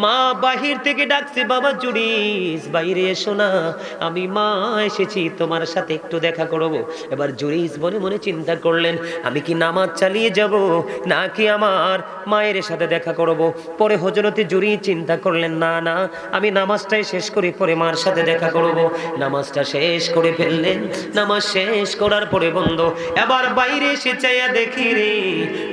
মা বাহির থেকে ডাকছে, বাবা জুরিস বাইরে এসো না, আমি মা এসেছি, তোমার সাথে একটু দেখা করব। এবার জুরিস মনে মনে চিন্তা করলেন, আমি কি নামাজ চালিয়ে যাব নাকি আমার মায়ের সাথে দেখা করব। পরে হযরতে জুরিস চিন্তা করলেন, না না, আমি নামাজটাই শেষ করি, পরে মার সাথে দেখা করব। নামাজটা শেষ করে ফেললেন। নামাজ শেষ করার পরে বন্ধু এবার বাইরে এসে চাইয়া দেখি রে,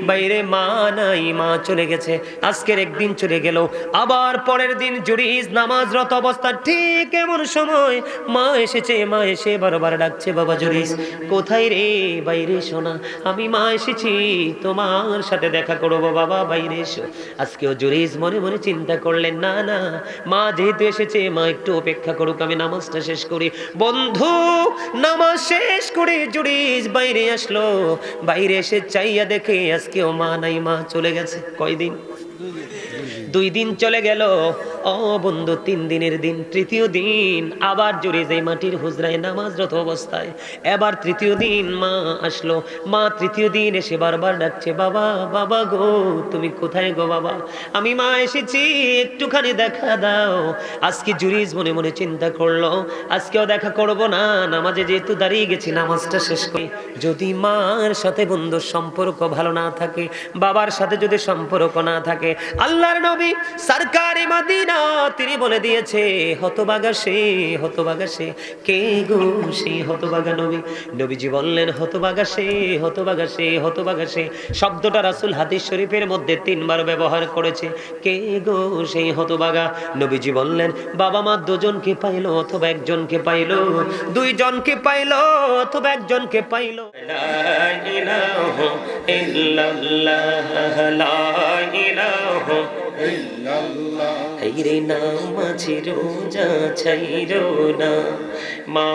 বাইরে মা নাই, মা চলে গেছে। আজকের একদিন চলে গেল, আবার পরের দিন জুরিস নামাজরত অবস্থা ঠিক এমন সময় মা এসেছে। মা এসে বারবার ডাকছে, বাবা জুরিস কোথায় রে, বাইরে এসো না, আমি মা এসেছি, তোমার সাথে দেখা করবো, বাবা বাইরে এসো। আজকেও জুরিস মনে মনে চিন্তা করলেন, না না, মা যেহেতু এসেছে, মা একটু অপেক্ষা করুক, আমি নামাজটা শেষ করি। বন্ধু নামাজ শেষ করে জুরিস বাইরে আসলো। বাইরে এসে চাইয়া দেখে আজকেও মা নাই, মা চলে গেছে। কয়দিন? 2 দিন চলে গেল। ও বন্ধু, 3 দিনের দিন, তৃতীয় দিন আবার জুরিস এই মাটির হুজরায় নামাজরত অবস্থায়। এবার তৃতীয় দিন মা আসলো। মা তৃতীয় দিন এসে বারবার ডাকছে, বাবা বাবা গো, তুমি কোথায় গো বাবা, আমি মা এসেছি, একটুখানি দেখা দাও। আজকে জুরিস মনে মনে চিন্তা করলো, আজকেও দেখা করব না, নামাজে যেহেতু দাঁড়িয়ে গেছি, নামাজটা শেষ করি। যদি মার সাথে বন্ধুর সম্পর্ক ভালো না থাকে, বাবার সাথে যদি সম্পর্ক না থাকে, আল্লাহর নবী সরকারে মদিনা তিনি বলে দিয়েছে, হতভাগা সে, হতভাগা সে। কে গো সেই হতভাগা নবী? নবীজি বললেন, হতভাগা সে, হতভাগা সে, হতভাগা সে। শব্দটা রাসূল হাদিস শরীফের মধ্যে 3 বার ব্যবহার করেছে। কে গো সেই হতভাগা? নবীজি বললেন, বাবা মা দুজনকে পাইলো অথবা একজনকে পাইলো, 2 জনকে পাইলো অথবা একজনকে পাইলো। লা ইলাহা ইল্লাল্লাহ, লা ইলাহা ইল্লাল্লাহ। হায়রে নামাজ রোজা ছাইরো না, মা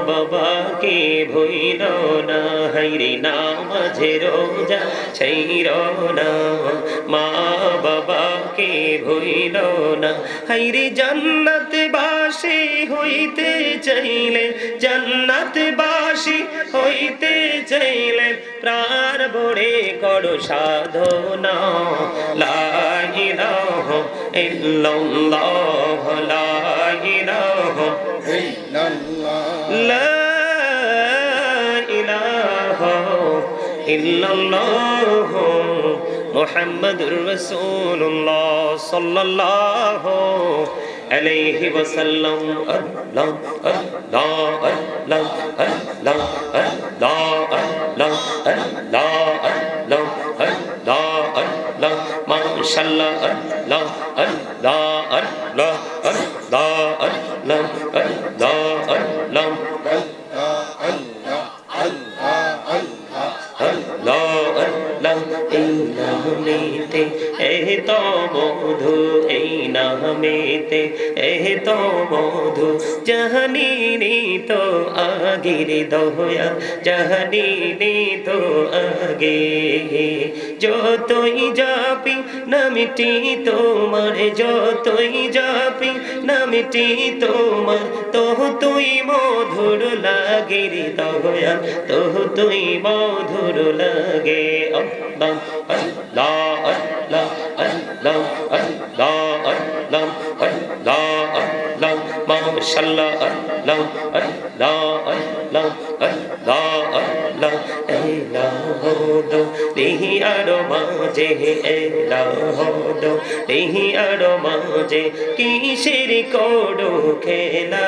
বাবাকে ভুইলো না। হায়রে নামাজ রোজা ছাইরো না, মা বাবাকে ভুইলো না। হায়রে জান্নাতবাসী হইতে চাইলে, জান্নাতবাসী হইতে চাইলে প্রাণ ভরে করো সাধনা। লা ইলাহা ইল্লাল্লাহ, লা ইলাহা ইল্লাল্লাহ, লা ইলাহা ইল্লাল্লাহ মুহাম্মাদুর রাসূলুল্লাহ সাল্লাল্লাহু আলাইহি ওয়াসাল্লাম। আল্লাহ আল্লাহ আল্লাহ আল্লাহ আল্লাহ আল্লাহ আল্লাহ আল্লাহ আল্লাহ মাশাআল্লাহ। আল্লাহ আল্লাহ আল্লাহ আল্লাহ আল্লাহ আল্লাহ আল্লাহ এই নামেতে এ তো মধু, এই নামেতে এ তো মধু, জাহানিনি তো আগের দয়া, জাহানিনি তো আগে। যতই জাপি নামটি তোমার, যতই জাপি নামটি তোমার, তো তুই মধুর লাগে রে দয়া, তো তুই মধুর লাগে। আল্লাহ আল্লাহ আল্লাহ আল্লাহ আল্লাহ আল্লাহ আল্লাহ আল্লাহ মাশাআল্লাহ। আল্লাহ আল্লাহ আল্লাহ আল্লাহ আল্লাহ এলাহো দেহি আরো মাঝে, এলাহো দেহি আরো মাঝে, কিসের করো খেলা?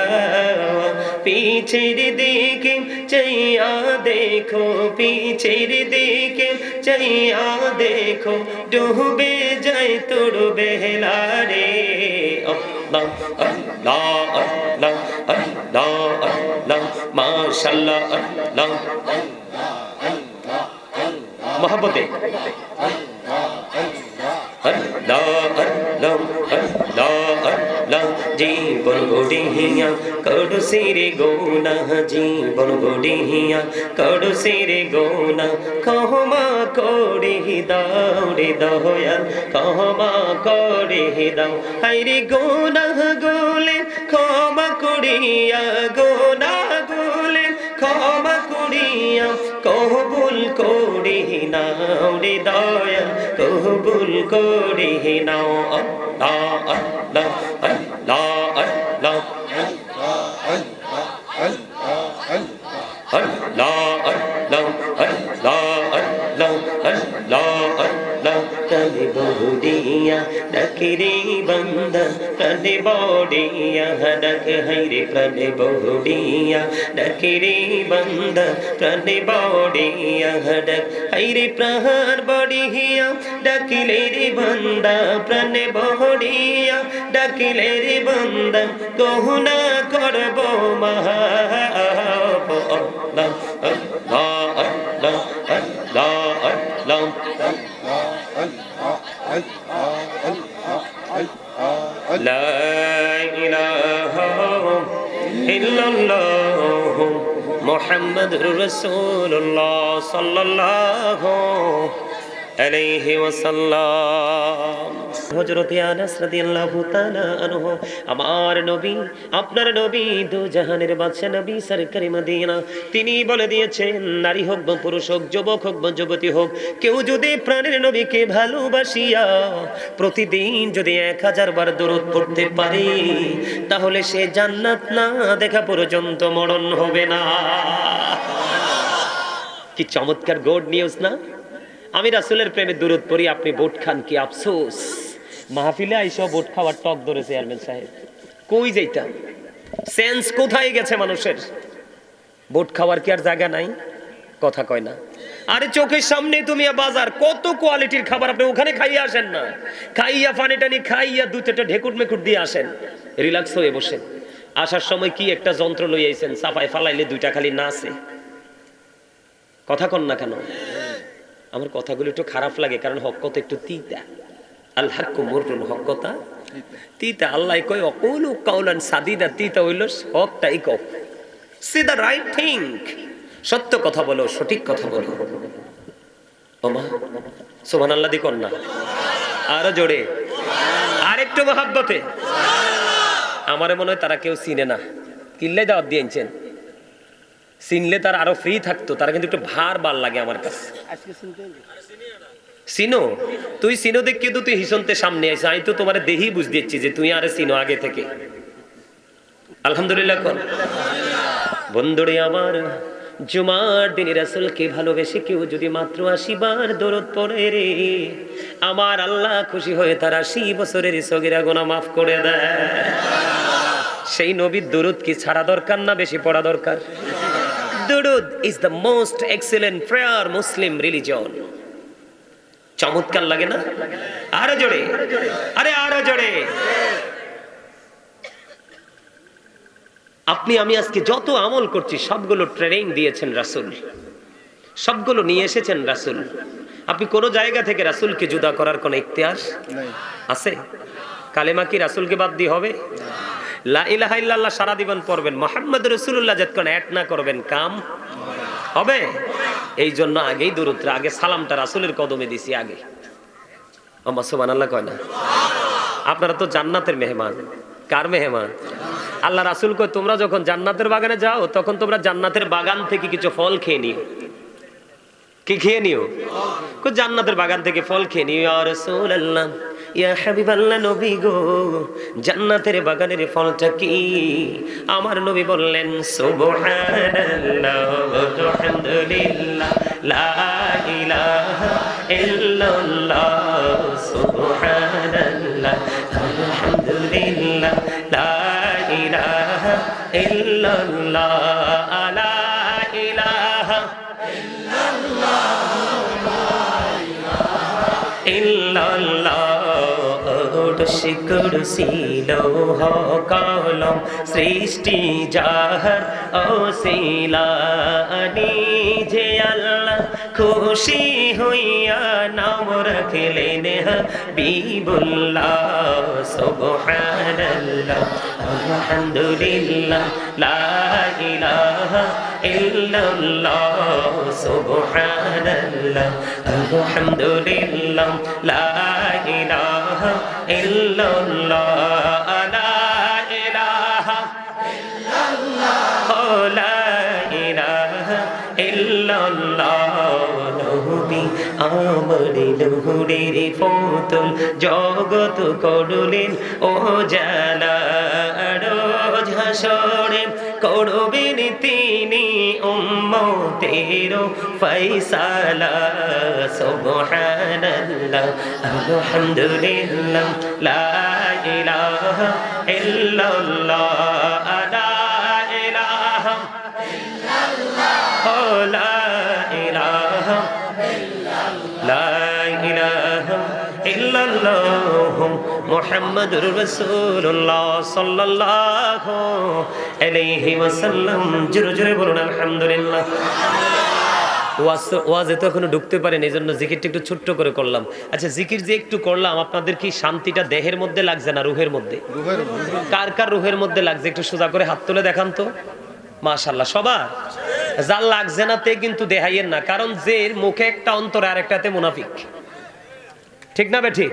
পিছের দিকে চাইয়া দেখো, পিছের দিকে চাইয়া দেখো, ডুবে যায় তোর বেলা রে। আল্লাহ আল্লাহ আল্লাহ আল্লাহ আল্লাহ মাশাআল্লাহ। আল্লাহ মহব্বতে আল্লাহ আল্লাহ আল্লাহ আল্লাহ। জীবন গড়িয়া করো সিরে গোনা, জীবন গড়িয়া করো সিরে গোনা, ক্ষমা করে দাও রে দয়াল, ক্ষমা করে দাও। হায়রে গোনা গুলে ক্ষমা করিয়া, গোনা গুলে ক্ষমা করিয়া কবুল করে নাও রে দয়াল কবুল করে নাও আল্লাহ আল্লাহ আল্লাহ আল্লাহ Allah Allah Allah Allah Allah Allah tane bodiya dakre banda tane bodiya dak haire tane bodiya dakre banda tane bodiya dak haire prahar bodiya dakile re banda prane bodiya dakile re banda kohuna korbo maha Allah Allah Allah Allah Allah La ilaha illallah Muhammadur Rasulullah sallallahu alayhi wa sallam হযরত আনাস রাদিয়াল্লাহু তাআলা আনহু আমার নবী আপনার নবী দু জাহানের বাদশা নবী সরকারি মদিনা তিনি বলে দিয়েছেন নারী হোক বা পুরুষ হোক যুবক হোক বা যুবতী হোক কেউ যদি প্রাণের নবীকে ভালোবাসিয়া প্রতিদিন যদি 1000 বার দরুদ পড়তে পারে তাহলে সে জান্নাত না দেখা পর্যন্ত মরণ হবে না কি চমৎকার গুড নিউজ না আমি রাসূলের প্রেমে দরুদ পড়ি আপনি ভোট খান কি আফসোস মাহফিলে আইসা ভোট খাওয়ার টক ধরে চেয়ারম্যান সাহেব কই যাইতা সেন্স কোথায় গেছে মানুষের ভোট খাওয়ার কি আর জায়গা নাই কথা কয় না আরে চোখের সামনে তুমি বাজার কত কোয়ালিটির খাবার আপনি ওখানে খাইয়ে আসেন না খাইয়া পানি টানি খাইয়া দু চারটা ঢেকুর মেকুর দিয়ে আসেন রিল্যাক্স হয়ে বসেন আসার সময় কি একটা যন্ত্র লই আইছেন সাফাই ফালাইলে দুইটা খালি নাচে কথা কন না কেন আমার কথাগুলো একটু খারাপ লাগে কারণ হক কথা একটু তিতা আল হাক্কু মুররুন হক কথা তিতা আল্লাহ কয় অকুলু কাউলান সাদিদা তিতা হইল হকটাই কও সে দ্য রাইট থিং সত্য কথা বলো সঠিক কথা বলো ওমা সুবহানাল্লাহ দি কর না আরো জোরে আরেকটু মহব্বতে আমারে মনে হয় তারা কেউ চিনে না কিল্লাই দাওয়াত দিয়েছেন চিনলে তার আরো ফ্রি থাকতো তারা কিন্তু একটু ভার লাগে আমার কাছে চিনো তুই চিনো দেখ কিন্তু তুই হিসনতে সামনে আইস আমি তো তোমার দেহি বুঝ দিচ্ছি যে তুই আরে চিনো আগে থেকে আলহামদুলিল্লাহ কোন বন্ধুরে আমার জুমার দিনে রাসূলকে ভালোবেসে কেউ যদি মাত্র 80 বার দরুদ পড়ে রে আমার আল্লাহ খুশি হয়ে তার 80 বছরের সগীরা গুনাহ মাফ করে দেয় সেই নবীর দরুদ কি ছাড়া দরকার না বেশি পড়া দরকার Durud is the most excellent prayer Muslim religion. চমৎকার লাগে না আরো জোরে আরে আরো জোরে আপনি আমি আজকে যত আমল করছি সবগুলো ট্রেনিং দিয়েছেন রাসূল সবগুলো নিয়ে এসেছেন রাসূল আপনি কোন জায়গা থেকে রাসূলকে জুদা করার কোন ইখতিয়ার আছে কালেমা কি রাসূলকে বাদ দিয়ে হবে লা ইলাহা ইল্লাল্লাহ সারা জীবন পড়বেন মুহাম্মদুর রাসূলুল্লাহ যতক্ষণ এক না করবেন কাম হবে এই জন্য আগেই দরুদটা আগে সালামটা রাসূলের কদমে দিছি আগে আম্মা সুবহানাল্লাহ কয় না আপনারা তো জান্নাতের মেহমান কার মেহমান আল্লাহ রাসূল কয় তোমরা যখন জান্নাতের বাগানে যাও তখন তোমরা জান্নাতের বাগান থেকে কিছু ফল খেয়ে নিও কি খেয়ে নিও কো জান্নাতের বাগান থেকে ফল খেয়ে নিও ইয়া রাসূলুল্লাহ ইয়া হাবিবাল্লাহ নবী গো জান্নাতের বাগানের ফলটা কি আমার নবী বললেন সুবহানাল্লাহ ওয়া আলহামদুলিল্লাহ লা ইলাহা ইল্লাল্লাহ সুবহানাল্লাহ আলহামদুলিল্লাহ লা ইলাহা ইল্লাল্লাহ লা ইলাহা ইল্লাল্লাহ কুরসি লৌহ কলম সৃষ্টি যাহার ওসিলানি যে আল্লাহ খুশি হইয়া নাম রাখলেন হাবিবুল্লাহ সুবহানাল্লাহ আলহামদুলিল্লাহ লা ইলাহা ইল্লাল্লাহ সুবহানাল্লাহ আলহামদুলিল্লাহ লা ইলাহা ইল্লাল্লাহ লা ইলাহা ইল্লাল্লাহ লা ইলাহা ইল্লাল্লাহ নবী আমার নূরের পুতুল জগৎ করলেন ও জালা রোজ হাসরে করবেন তিনি উম্মতের ফয়সালা সুবহানাল্লাহ আলহামদুলিল্লাহ লা ইলাহা ইল্লাল্লাহ লা ইলাহা ইল্লাল্লাহ লা ইলাহা লা ইলাহা ইল্লাল্লাহ মুহাম্মাদুর রাসূলুল্লাহ সাল্লাল্লাহু আলাইহি ওয়াসাল্লাম। জোরে জোরে বলুন আলহামদুলিল্লাহ। ওয়াজে তো এখনো ঢুকতে পারেন, এই জন্য জিকিরটা একটু ছোট্ট করে করলাম। আচ্ছা, জিকির যে একটু করলাম, আপনাদের কি শান্তিটা দেহের মধ্যে লাগছে না রুহের মধ্যে? কার কার রুহের মধ্যে লাগছে একটু সোজা করে হাত তুলে দেখান তো। মাশাআল্লাহ, সবার। যার লাগছে না তে কিন্তু দেখাইয়েন না, কারণ যে মুখে একটা অন্তরে আর একটাতে মুনাফিক। ঠিক না বেঠিক?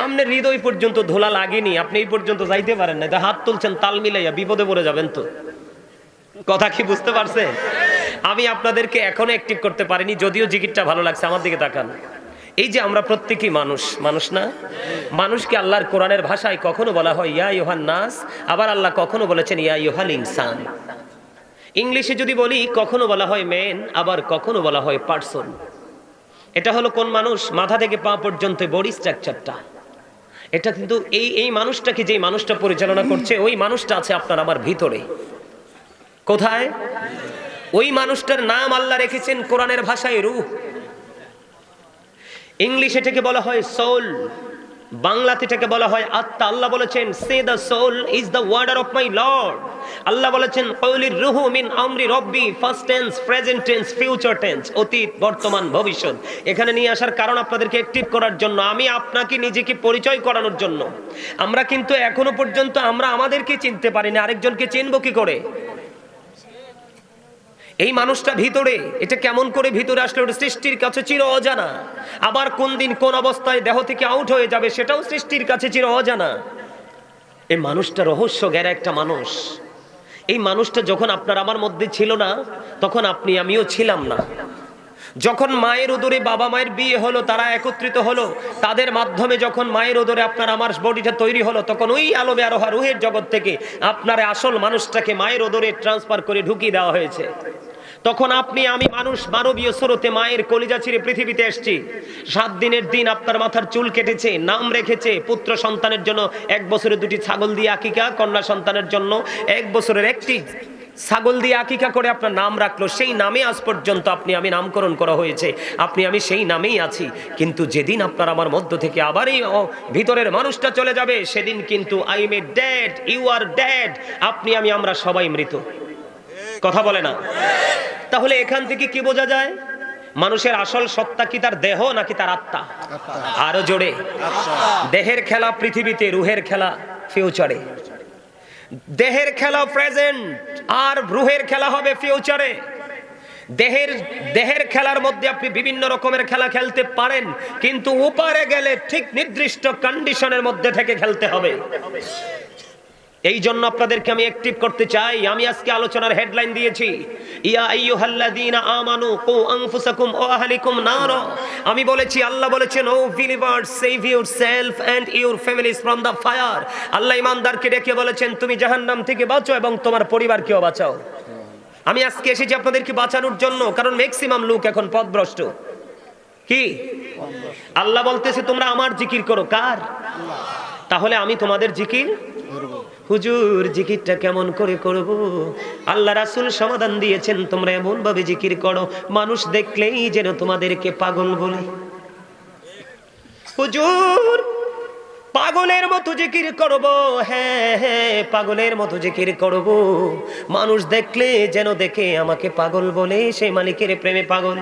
আপনার হৃদয় পর্যন্ত ধোলা লাগেনি, আপনি এই পর্যন্ত যাইতে পারেন না, হাত তুলছেন তাল মিলাইয়া, বিপদে পড়ে যাবেন তো। কথা কি বুঝতে পারছেন? আমি আপনাদেরকে এখনো অ্যাক্টিভ করতে পারিনি, যদিও জিকিরটা ভালো লাগছে। আমার দিকে তাকান। এই যে আমরা প্রত্যেকই মানুষ, মানুষ না? মানুষকে আল্লাহর কোরআনের ভাষায় কখনো বলা হয় ইয়া ইউহান নাস, আবার আল্লাহ কখনো বলেছেন ইয়া ইউহাল ইনসান। ইংলিশে যদি বলি, কখনো বলা হয় ম্যান, আবার কখনো বলা হয় পারসন। এটা হলো কোন মানুষ? মাথা থেকে পা পর্যন্ত বডি স্ট্রাকচারটা। এটা কিন্তু এই মানুষটাকে, যে মানুষটা পরিচালনা করছে, ওই মানুষটা আছে আপনার আমার ভিতরে। কোথায়? ওই মানুষটার নাম আল্লাহ রেখেছেন কোরআনের ভাষায় রূহ। ইংলিশে এটাকে বলা হয় সোল, বাংলাতে এটাকে বলা হয় আত্মা। আল্লাহ বলেছেন সে the soul is the warder of my Lord. আল্লাহ বলেছেন কওলির রূহু মিন আমরি রব্বি, first tense, present tense, future tense, অতীত, বর্তমান, ভবিষ্যৎ। এখানে নিয়ে আসার কারণ আপনাদেরকে অ্যাক্টিভ করার জন্য, আমি আপনাকে নিজেকে পরিচয় করানোর জন্য। আমরা কিন্তু এখনো পর্যন্ত আমরা আমাদেরকে চিনতে পারিনি, আরেকজনকে চিনব কি করে? এই মানুষটা ভিতরে, এটা কেমন করে ভিতরে আসলে? ওটা সৃষ্টির কাছে চির অজানা। আবার কোন দিন কোন অবস্থায় দেহ থেকে আউট হয়ে যাবে, সেটাও সৃষ্টির কাছে চির অজানা। এই মানুষটা রহস্য ঘেরা একটা মানুষ। এই মানুষটা যখন আপনার আমার মধ্যে ছিল না, তখন আপনি আমিও ছিলাম না। যখন মায়ের উদরে বাবা মায়ের বিয়ে হলো, তারা একত্রিত হলো, তাদের মাধ্যমে যখন মায়ের উদরে আপনার আমার বডিটা তৈরি হলো, তখন ওই আলমে আরোহা রুহের জগৎ থেকে আপনার আসল মানুষটাকে মায়ের উদরে ট্রান্সফার করে ঢুকিয়ে দেওয়া হয়েছে। তখন আপনি আমি মানুষ মানবীয় স্রোতে মায়ের কলিজা ছিঁড়ে পৃথিবীতে এসেছি। 7 দিনের দিন আপনার মাথার চুল কেটেছে, নাম রেখেছে। পুত্র সন্তানের জন্য 1 বছরে 2টি ছাগল দিয়ে আকিকা, কন্যা সন্তানের জন্য 1 বছরের 1টি ছাগল দিয়ে আকিকা করে আপনার নাম রাখলো। সেই নামে আজ পর্যন্ত আপনি আমি নামকরণ করা হয়েছে, আপনি আমি সেই নামেই আছি। কিন্তু যেদিন আপনার আমার মধ্য থেকে আবার এই ভিতরের মানুষটা চলে যাবে, সেদিন কিন্তু I am dead, you are dead. আপনি আমি আমরা সবাই মৃত। কথা বলে না? তাহলে এখান থেকে কি বোঝা যায়? মানুষের আসল সত্তা কি তার দেহ নাকি তার আত্মা? আরো জোরে। দেহের খেলা পৃথিবীতে, রুহের খেলা ফিউচারে। দেহের খেলা প্রেজেন্ট, আর রুহের খেলা হবে ফিউচারে। দেহের খেলার মধ্যে আপনি বিভিন্ন রকমের খেলা খেলতে পারেন, কিন্তু উপরে গেলে ঠিক নির্দিষ্ট কন্ডিশনের মধ্যে থেকে খেলতে হবে। এই জন্য আপনাদেরকে আমি অ্যাক্টিভ করতে চাই। আমি আজকে আলোচনার হেডলাইন দিয়েছি ইয়া আইয়ুহাল্লাযীনা আমানু কু আনফুসাকুম ওয়া আহলিকুম নার। আমি বলেছি, আল্লাহ বলেছেন O believers save yourself and your families from the fire. আল্লাহ ঈমানদারকে ডেকে বলেছেন তুমি জাহান্নাম থেকে বাঁচো এবং তোমার পরিবারকেও বাঁচাও। আমি আজকে এসেছি আপনাদেরকে বাঁচানোর জন্য, কারণ ম্যাক্সিমাম লোক এখন পথভ্রষ্ট। কি আল্লাহ বলতেছে তোমরা আমার জিকির করো। কার? তাহলে আমি তোমাদের জিকির হুজুর জিকিরটা কেমন করে করব? আল্লাহ রাসূল সমাধান দিয়েছেন তোমরা এমন ভাবে জিকির করো মানুষ দেখলেই যেন তোমাদেরকে পাগল বলে। হুজুর পাগলের মতো জিকির করব, হ্যাঁ হ্যাঁ পাগলের মতো জিকির করব, মানুষ দেখলে যেন দেখে আমাকে পাগল বলে, সেই মালিকের প্রেমে পাগল।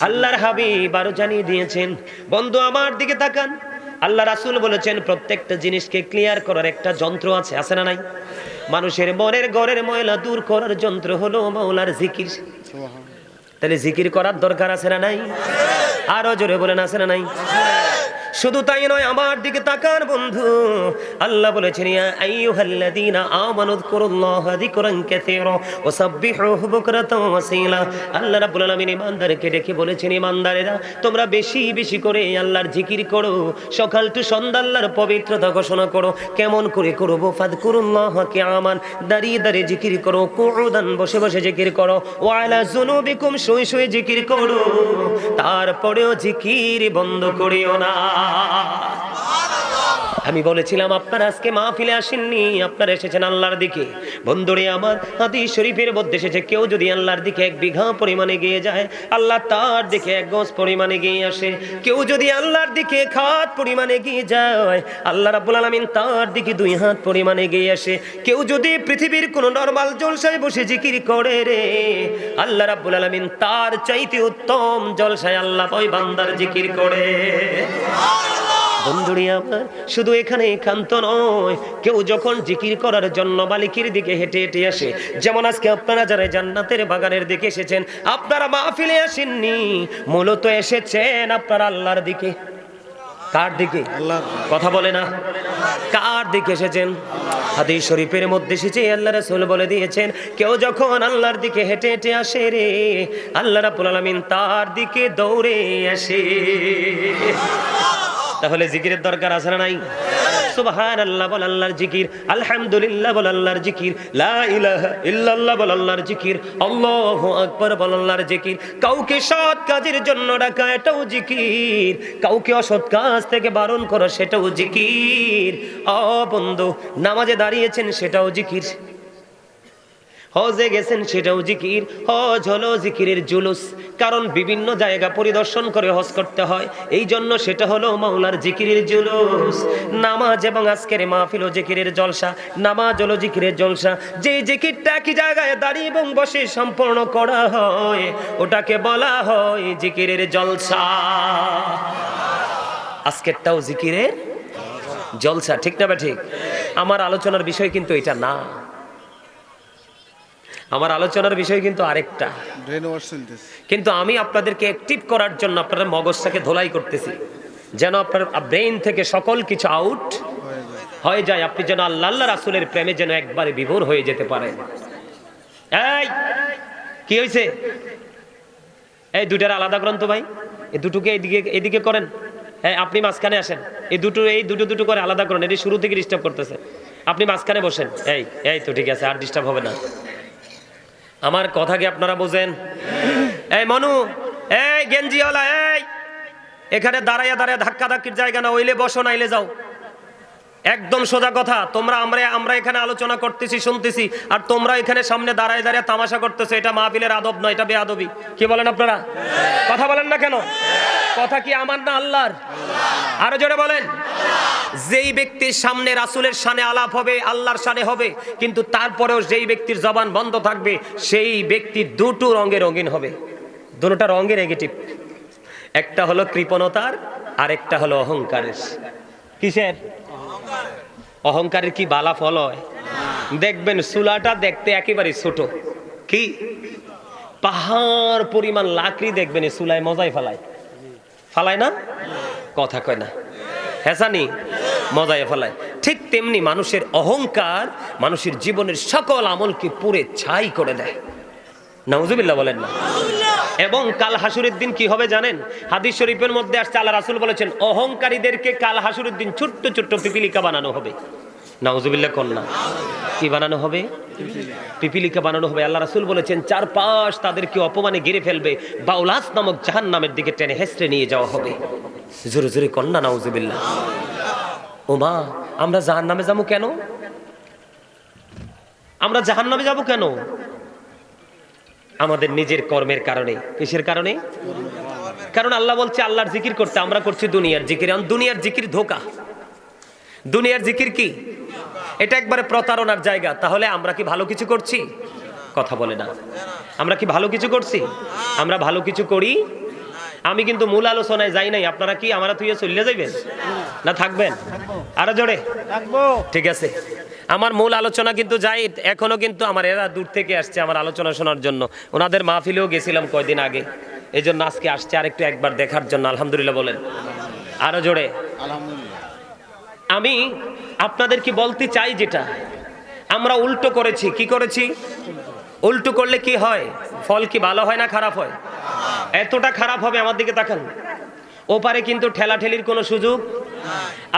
আল্লাহর হাবিব আরো জানিয়ে দিয়েছেন, বন্ধু আমার দিকে তাকান। আল্লাহ রাসূল বলেছেন প্রত্যেকটা জিনিসকে ক্লিয়ার করার একটা যন্ত্র আছে, আছে না নাই? মানুষের মনের ঘরের ময়লা দূর করার যন্ত্র হলো মাওলার জিকির। তাহলে জিকির করার দরকার আছে না নাই? আরো জোরে বলেন আছে না নাই? শুধু তাই নয়, আমার দিকে তাকান বন্ধু। আল্লাহ বলেছেন ইয়া আইয়ুহাল্লাযীনা আমানু যকুরুল্লাহা যিকরান কাসীরা ওয়া সাব্বিহুহু বুকরাতাও ওয়া আসীলা। আল্লাহ রাব্বুল আলামিন ঈমানদারকে ডেকে বলেছেন, ঈমানদারেরা তোমরা বেশি বেশি করে আল্লাহর জিকির করো, সকাল টু সন্ধ্যা আল্লাহর পবিত্রতা ঘোষণা করো। কেমন করে করব? ফাযকুরুল্লাহা কিয়ামান, দাঁড়িয়ে দাঁড়িয়ে জিকির করো, কুউদান বসে বসে জিকির করো, ওয়া আলা যুনুবিকুম শুয়ে শুয়ে জিকির করো। তারপরেও জিকির বন্ধ করিও না। আমি বলেছিলাম আপনারা আজকে মাহফিলে আসেননি, আপনারা এসেছেন আল্লাহর দিকে। বন্ধুরে আমার, হাদিস শরীফের মধ্যে এসেছে কেউ যদি আল্লাহর দিকে 1 বিঘা পরিমাণে গিয়ে যায়, আল্লাহ তার দিকে 1 গজ পরিমাণে গিয়ে আসে। কেউ যদি আল্লাহর দিকে 1 হাত পরিমাণে গিয়ে যায়, আল্লাহ রাব্বুল আলামিন তার দিকে 2 হাত পরিমাণে গিয়ে আসে। কেউ যদি পৃথিবীর কোন নরমাল জলসায় বসে জিকির করে রে, আল্লাহ রাব্বুল আলামিন তার চাইতে উত্তম জলসায় আল্লাহ ওই বান্দার জিকির করে। বন্ধুরে আমার, শুধু এখানে একান্ত নয়, কেউ যখন জিকির করার জন্য মালিকের দিকে হেঁটে হেঁটে আসে, যেমন আজকে আপনারা যারা জান্নাতের বাগানের দিকে এসেছেন, আপনারা মাহফিলে আসেননি, মূলত এসেছেন আপনারা আল্লাহর দিকে। কার দিকে? আল্লাহ। কথা বলে না, কার দিকে এসেছেন? হাদিস শরীফের মধ্যে এসেছে, আল্লাহ রাসূল বলে দিয়েছেন, কেউ যখন আল্লাহর দিকে হেঁটে হেঁটে আসে রে, আল্লাহ রাব্বুল আলামিন তার দিকে দৌড়ে আসে। তাহলে জিকিরের দরকার আছে না নাই? সুবহানাল্লাহ বল আল্লাহর জিকির, আলহামদুলিল্লাহ বল আল্লাহর জিকির, লা ইলাহা ইল্লাল্লাহ বল আল্লাহর জিকির, আল্লাহু আকবার বল আল্লাহর জিকির। কাউকে সৎ কাজের জন্য ডাকা, এটাও জিকির। কাউকে অসৎ কাজ থেকে বারণ করা, সেটাও জিকির। ও বন্ধু, নামাজে দাঁড়িয়েছেন, সেটাও জিকির। হজে গেছেন, সেটাও জিকির। হজ হলো জিকিরের জুলুস, কারণ বিভিন্ন জায়গা পরিদর্শন করে হজ করতে হয়, এই জন্য সেটা হলো মাওলার জিকিরের জুলুস। নামাজ এবং আজকের মাহফিল ও জিকিরের জলসা। নামাজ হলো জিকিরের জলসা। যে জিকিরটা কি জায়গায় দাঁড়িয়ে এবং বসে সম্পূর্ণ করা হয়, ওটাকে বলা হয় জিকিরের জলসা। আজকেরটাও জিকিরের জলসা, ঠিক না বা ঠিক? আমার আলোচনার বিষয় কিন্তু এটা না, আমার আলোচনার বিষয় কিন্তু আরেকটা। কিন্তু আমি আপনাদেরকে অ্যাক্টিভ করার জন্য আপনাদের মগজটাকে ধোলাই করতেছি, যেন আপনার ব্রেইন থেকে সকল কিছু আউট হয়ে যায়, আপনি যেন আল্লাহ রাসূলের প্রেমে যেন একবারে বিভোর হয়ে যেতে পারেন। এই কি হয়েছে? এই দুটার আলাদা গ্রন্থ ভাই, এই দুটোকে এদিকে করেন। হ্যাঁ, আপনি মাঝখানে আসেন। এই দুটো করে আলাদা করেন। এটি শুরু থেকে ডিস্টার্ব করতেছে। আপনি মাঝখানে বসেন। এই তো ঠিক আছে, আর ডিস্টার্ব হবে না। আমার কথা কি আপনারা বোঝেন? এই মনু, এই গেঞ্জিওয়ালা, এই এখানে দাঁড়াইয়া দাঁড়াইয়া ধাক্কা ধাক্কির জায়গা না, ওইলে বসো, নাইলে যাও। একদম সোজা কথা। আমরা এখানে আলোচনা করতেছি, শুনতেছি, আর তোমরা এখানে সামনে দাঁড়ায় দাঁড়িয়ে তামাশা করতেছো। এটা মাহফিলের আদব নয়, এটা বেয়াদবি। কি বলেন আপনারা? কথা বলেন না কেন? কথা কি আমার না আল্লাহর? আরো জোরে বলেন। যেই ব্যক্তির সামনে রাসূলের শানে আলাপ হবে, আল্লাহর শানে হবে, কিন্তু তারপরেও যেই ব্যক্তির জবান বন্ধ থাকবে, সেই ব্যক্তি দুটো রঙে রঙিন হবে। দুটোটা রঙে নেগেটিভ। একটা হলো কৃপণতার, আর একটা হলো অহংকারের। কিসের? অহংকারের কি বালা ফল হয়? দেখবেন চুলাটা দেখতে একেবারে ছোট, কি পাহাড় পরিমাণ লাকড়ি দেখবেন এই চুলায় মজাই ফালায় না? কথা কয় না, হেসানি মজায় ফেলায়। ঠিক তেমনি মানুষের অহংকার মানুষের জীবনের সকল আমলকে পুড়ে ছাই করে দেয়। নাউজুবিল্লাহ বলেন না? এবং কাল হাসুরের দিন কি হবে জানেন? হাদিস শরীফের মধ্যে আসছে, আল্লাহ রাসূল বলেছেন, অহংকারীদেরকে কাল হাসুরের দিন ছোট্ট ছোট্ট পিপিলিকা বানানো হবে। নাউজুবিল্লাহ কন্যা, কি বানানো হবে? পিপিলিকা বানানো হবে। আল্লাহ রাসূল বলেছেন, চারপাশ তাদেরকে অপমানে ঘিরে ফেলবে, বাউলাস নামক জাহান্নামের দিকে টেনে হেসড়ে নিয়ে যাওয়া হবে। জোরে জোরে কন্যা নাউজুবিল্লাহ। ও মা, আমরা জাহান্নামে যাবো কেন? আমরা জাহান্নামে যাবো কেন? আমাদের নিজের কর্মের কারণে। কিসের কারণে? কারণ আল্লাহ বলছে আল্লাহর জিকির করতে, আমরা করছি দুনিয়ার জিকির। দুনিয়ার জিকির ধোঁকা। দুনিয়ার জিকির কি? এটা একবারে প্রতারণার জায়গা। তাহলে আমরা কি ভালো কিছু করছি? কথা বলে না। আমরা কি ভালো কিছু করছি? আমরা ভালো কিছু করি। আমি কিন্তু মূল আলোচনায় যাই নাই। আপনারা কি আমরা তুই চলে যাইবেন না থাকবেন? আরো জোরে থাকবো। ঠিক আছে, আমার মূল আলোচনা কিন্তু যাই। এখনো কিন্তু আমার এরা দূর থেকে আসছে আমার আলোচনা শোনার জন্য। ওনাদের মাহফিলেও গেছিলাম কয়দিন আগে, এই জন্য আজকে আসছে আরেকটু একবার দেখার জন্য। আলহামদুলিল্লাহ বলেন। আরো জোরে। আলহামদুলিল্লাহ। আমি আপনাদেরকে বলতে চাই, যেটা আমরা উল্টো করেছি। কি করেছি? উল্টো করলে কি হয়? ফল কি ভালো হয় না খারাপ হয়? এতটা খারাপ হবে। আমার দিকে তাকান, ওপারে কিন্তু ঠেলাঠেলির কোনো সুযোগ।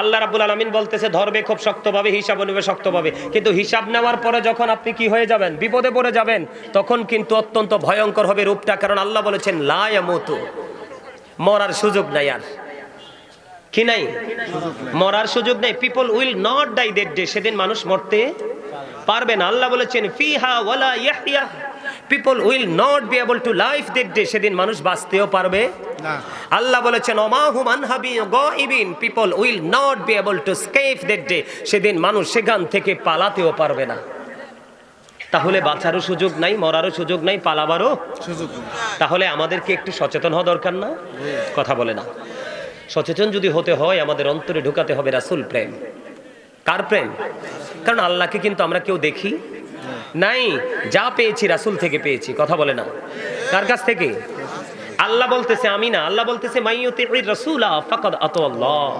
আল্লাহ রাব্বুল আলামিন বলতেছে ধরবে খুব শক্তভাবে, হিসাব নেবে শক্তভাবে। কিন্তু হিসাব নেওয়ার পরে যখন আপনি কি হয়ে যাবেন, বিপদে পড়ে যাবেন, তখন কিন্তু অত্যন্ত ভয়ঙ্কর হবে রূপটা। কারণ আল্লাহ বলেছেন লা ইয়ামুতু, মরার সুযোগ নাই। আর কি নাই? মরার সুযোগ নাই। People will not die that day, সেদিন মানুষ মরতে পারবে না। আল্লাহ বলেছেন ফিহা ওয়ালা ইয়াহইয়া, people will not be able to live that day, সেদিন মানুষ বাঁচতেও পারবে না। আল্লাহ বলেছেন ওমা হুম আনহাবি গায়িবিন, people will not be able to escape that day, সেদিন মানুষ সেখান থেকে পালাতেও পারবে না। তাহলে বাঁচারও সুযোগ নাই, মরারও সুযোগ নাই, পালাবারও সুযোগ নেই। তাহলে আমাদেরকে একটু সচেতন হওয়া দরকার না? কথা বলে না। সচেতন যদি হতে হয়, আমাদের অন্তরে ঢুকাতে হবে রাসূল প্রেম। কার প্রেম? কারণ আল্লাহকে কিন্তু আমরা কেউ দেখি নাই, যা পেয়েছি রাসূল থেকে পেয়েছি। কথা বলে না। কার কাছ থেকে? আল্লাহ বলতেছে আমি না, আল্লাহ বলতেছে মাইয়ুতির রাসূলা ফাকাদ আতাল্লাহ।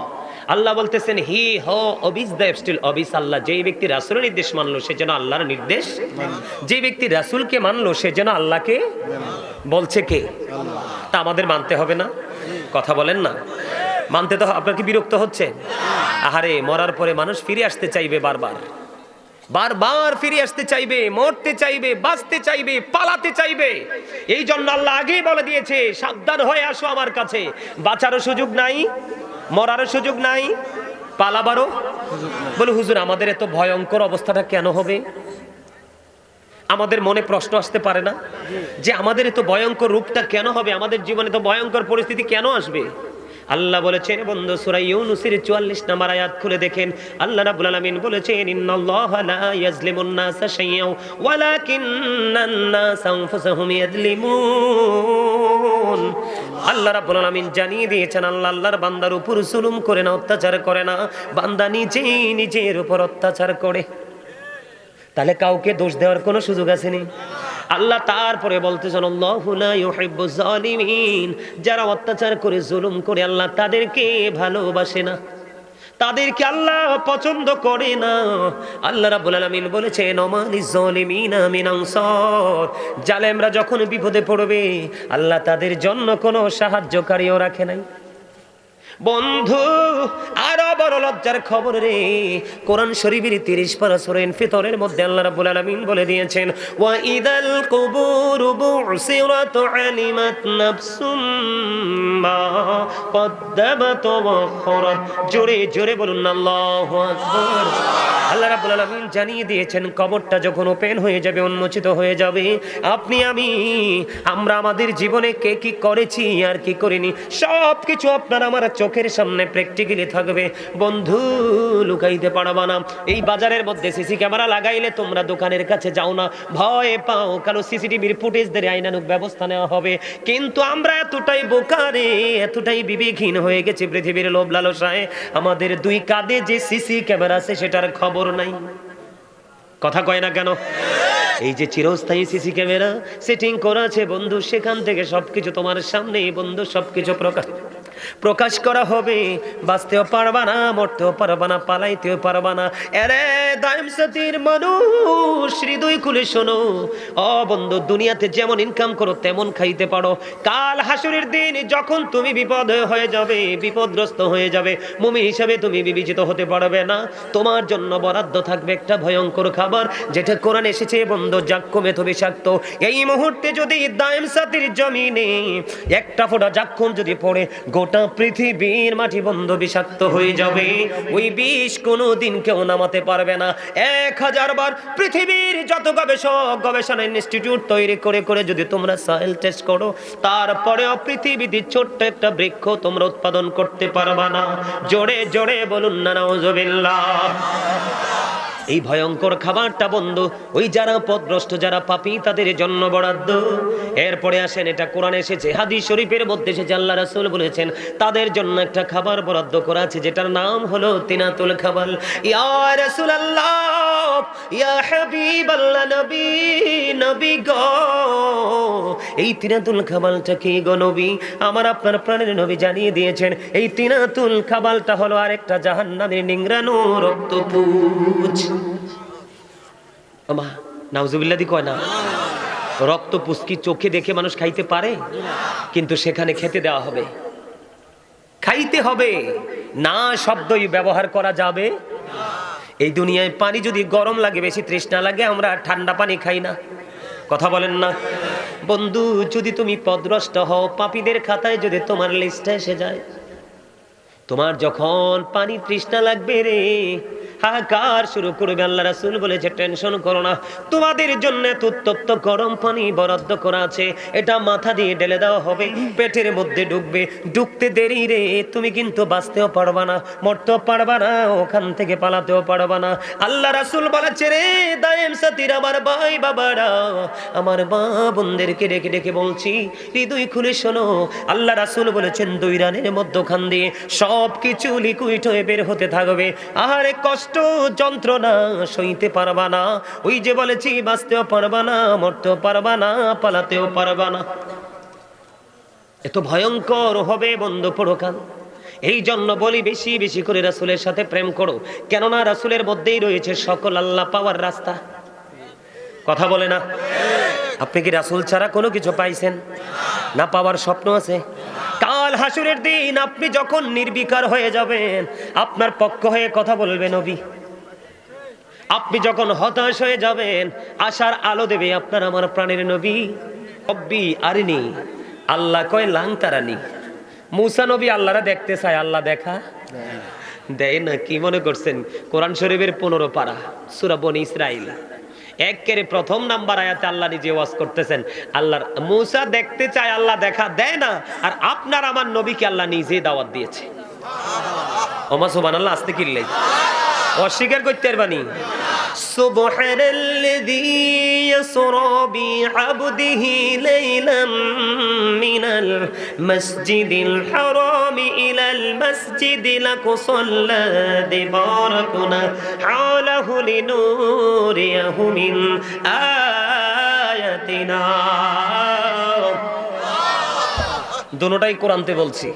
আল্লাহ বলতেছেন হি হো অবিস দ্য স্টিল অবিস আল্লাহ। যেই ব্যক্তি রাসূলের নির্দেশ মানলো সে যেন আল্লাহর নির্দেশ, যে ব্যক্তি রাসূলকে মানলো সে যেন আল্লাহকে বলছে কে? তা আমাদের মানতে হবে না? কথা বলেন না। মানতে তো আপনার কি বিরক্ত হচ্ছে? আহারে, মরার পরে মানুষ ফিরে আসতে চাইবে, বারবার বারবার ফিরে আসতে চাইবে, মরতে চাইবে, বাঁচতে চাইবে, পালাতে চাইবে। এই জন্য আল্লাহ আগেই বলে দিয়েছে সাবধান হয়ে আসো আমার কাছে। বাঁচারও সুযোগ নাই, মরারও সুযোগ নাই, পালাবারও। বলে হুজুর আমাদের এত ভয়ঙ্কর অবস্থাটা কেন হবে? আমাদের মনে প্রশ্ন আসতে পারে না যে আমাদের এত ভয়ঙ্কর রূপটা কেন হবে? আমাদের জীবনে তো ভয়ঙ্কর পরিস্থিতি কেন আসবে? আল্লাহ বলেছেন বন্ধু, সূরা ইউনূসের 44 নম্বর আয়াত খুলে দেখেন। আল্লাহ রাব্বুল আলামিন বলেছেন ইন্নাল্লাহা লা ইয়াজলিমুন নাসা শাইয়্যান ওয়ালাকিন্নান নাসা আনফুসাহুম ইয়াজলিমুন। আল্লাহ রাব্বুল আলামিন জানিয়ে দিয়েছেন আল্লাহ আল্লাহর বান্দার উপর জুলুম করে না, অত্যাচার করে না, বান্দা নিজেই নিজের উপর অত্যাচার করে। তাহলে কাউকে দোষ দেওয়ার কোনো সুযোগ আসেনি। আল্লাহ তারপরে বলতেছেন আল্লাহু লা ইউহিব্বুজ জালিমিন, যারা অত্যাচার করে জুলুম করে আল্লাহ তাদেরকে ভালোবাসে না, তাদেরকে আল্লাহ পছন্দ করে না। আল্লাহ রাব্বুল আলামিন বলেছেন ওমালিজ জালিমিনা মিন আনসার, জালেমরা যখন বিপদে পড়বে আল্লাহ তাদের জন্য কোনো সাহায্যকারীও রাখে নাই। বন্ধু আরো বড় লজ্জার খবর রে, কোরআন শরীফের 30 পারা সূরা ইনফিতরের মধ্যে আল্লাহ রাব্বুল আলামিন বলে দিয়েছেন ওয়া ইদাল কুবুরু বুসিরাত আলিমাত নাফসুম মা কদ্দামাত ওয়া আখরাত। জোরে জোরে বলুন আল্লাহু আকবার। আল্লাহ রাব্বুল আলামিন জানিয়ে দিয়েছেন কবরটা যখন ওপেন হয়ে যাবে, উন্মোচিত হয়ে যাবে, আপনি আমি আমরা আমাদের জীবনে কে কি করেছি আর কি করিনি সব কিছু আপনার আমার চোখের সামনে প্র্যাকটিক্যালি থাকবে। বন্ধু লুকাইতে পারবা না। এই বাজারের মধ্যে সিসি ক্যামেরা লাগাইলে তোমরা দোকানের কাছে যাও না, ভয় পাও, কারণ সিসিটিভির ফুটেজ ধরে আইনানুগ ব্যবস্থা নেওয়া হবে। কিন্তু আমরা এতটাই বোকারে, এতটাই বিবেকহীন হয়ে গেছি পৃথিবীর লোভ লালসায়, আমাদের দুই কাঁধে যে সিসি ক্যামেরা আছে সেটার খবর নাই। কথা কয় না কেন? এই যে চিরস্থায়ী সিসি ক্যামেরা সেটিং করা আছে বন্ধু, সেখান থেকে সবকিছু তোমার সামনে বন্ধু সবকিছু প্রকাশ করা হবে। বাঁচতেও পারবা না, মরতেও পারবা না, পালাইতেও পারবা না। এরে দাইম সাতির মানুষ হৃদয় খুলে শোনো, ও বন্ধু দুনিয়াতে যেমন ইনকাম করো তেমন খাইতে পারো, কাল হাসরের দিন যখন তুমি বিপদ হয়ে যাবে, বিপদগ্রস্ত হয়ে যাবে, মুমিন হিসাবে তুমি বিবেচিত হতে পারবে না। তোমার জন্য বরাদ্দ থাকবে একটা ভয়ঙ্কর খাবার, যেটা কোরআন এসেছে বন্ধু, জাক্কুম এত বিষাক্ত। এই মুহূর্তে যদি দাইম সাতির জমিনে একটা ফোঁটা জাক্কুম যদি পড়ে গোটা পৃথিবীর মাটি বন্ধ বিষাক্ত হয়ে যাবে। ওই বিষ কোনোদিন কেউ নামাতে পারবে না। 1000 বার পৃথিবীর যত গবেষণা ইনস্টিটিউট তৈরি করে করে যদি তোমরা সয়েল টেস্ট করো, তারপরেও পৃথিবীতে ছোট্ট একটা বৃক্ষ তোমরা উৎপাদন করতে পারবা না। জোরে জোরে বলুন না নাউজুবিল্লাহ। এই ভয়ঙ্কর খাবারটা বন্ধু ওই যারা পথভ্রষ্ট যারা পাপী তাদের জন্য বরাদ্দ। এরপরে আসেন, এটা কোরআনে এসেছে, হাদিস শরীফের মধ্যে এসেছে, আল্লাহ রাসূল বলেছেন তাদের জন্য একটা খাবার বরাদ্দ করা আছে যেটার নাম হলো তিনাতুল খাবাল। ইয়া রাসূলুল্লাহ, ইয়া হাবিবাল্লাহ, নবী নবী গো, এই তিনাতুল খাবালটা কি গো নবী? আমার আপনার প্রাণের নবী জানিয়ে দিয়েছেন এই তিনাতুল খাবালটা হলো আরেকটা জাহান্নামের নিংড়ানো রক্তপুঞ্জ। ওমা নাউজুবিল্লাহ দি কয় না, রক্তপুঞ্জ কি চোখে দেখে মানুষ খাইতে পারে? কিন্তু সেখানে খেতে দেওয়া হবে, খাইতে হবে না, শব্দই ব্যবহার করা যাবে। এই দুনিয়ায় পানি যদি গরম লাগে, বেশি তৃষ্ণা লাগে, আমরা ঠান্ডা পানি খাই না, কথা বলেন না বন্ধু? যদি তুমি পথভ্রষ্ট হও, পাপীদের খাতায় যদি তোমার লিস্টে এসে যায়, তোমার যখন পানি তৃষ্ণা লাগবে রে, হাহাকার শুরু করবে, আল্লাহ রাসূল বলেছে টেনশন করো না, তোমাদের জন্য উত্তপ্ত গরম পানি বরাদ্দ করা আছে, এটা মাথা দিয়ে ঢেলে দেওয়া হবে, পেটের মধ্যে ঢুকবে, ঢুকতে দেরি রে, তুমি কিন্তু বাঁচতেও পারবা না, মরতেও পারবা না, ওখান থেকে পালাতেও পারবা না। আল্লাহ রাসূল বলেছে রে দায়েম সাথীরা, আমার ভাই বাবারা, আমার মা বোনদেরকে ডেকে ডেকে বলছি, হৃদয় খুলে শোনো, আল্লাহ রাসূল বলেছেন 2 রানের মধ্যখান দিয়ে সব কিছু লিকুইড হয়ে বের হতে থাকবে, আরে কষ্ট যন্ত্রণা সইতে পারবা না, ওই যে বলেছি বাঁচতেও পারবা না, মরতেও পারবা না, পালাতেও পারবা না, এত ভয়ঙ্কর হবে বন্ধু পরকাল। এই জন্য বলি বেশি বেশি করে রাসূলের সাথে প্রেম করো, কেননা রাসূলের মধ্যেই রয়েছে সকল আল্লাহ পাওয়ার রাস্তা, কথা বলে না? আপনি কি রাসূল ছাড়া কোনো কিছু পাইছেন না? পাওয়ার স্বপ্ন আছে? কাল হাসুরের দিন আপনি যখন নির্বিকার হয়ে যাবেন, আপনার পক্ষ হয়ে কথা বলবে নবী। আপনি যখন হতাশ হয়ে যাবেন, আশার আলো দেবে আপনার আমার প্রাণের নবী। রব্বি আরিনি, আল্লাহ কয় লাং তারানি। মুসা নবী আল্লাহরা দেখতে চায়, আল্লাহ দেখা দেয় না। কি মনে করছেন? কোরআন শরীফের 15 পারা সূরা বনী ইসরাইল একের প্রথম নাম্বার আয়াতে আল্লাহ নিজে ওয়াজ করতেছেন, আল্লাহর মুসা দেখতে চায়, আল্লাহ দেখা দেয় না, আর আপনার আমার নবীকে আল্লাহ নিজে দাওয়াত দিয়েছে। ওমা সুবহানাল্লাহ, আস্তে কিল্লাই অস্বীকার করতে পারবানি। সুবহানাল্লাযী ইয়াসরা বিআবদিহি লাইলাম মিনাল মাসজিদিল হারামি ইলাল মাসজিদিল আকসাল্লাযী বারাকনা হাওলাহু লিনুরিয়াহু মিন আয়াতিনা। দুটোটাই কোরআনতে বলছি।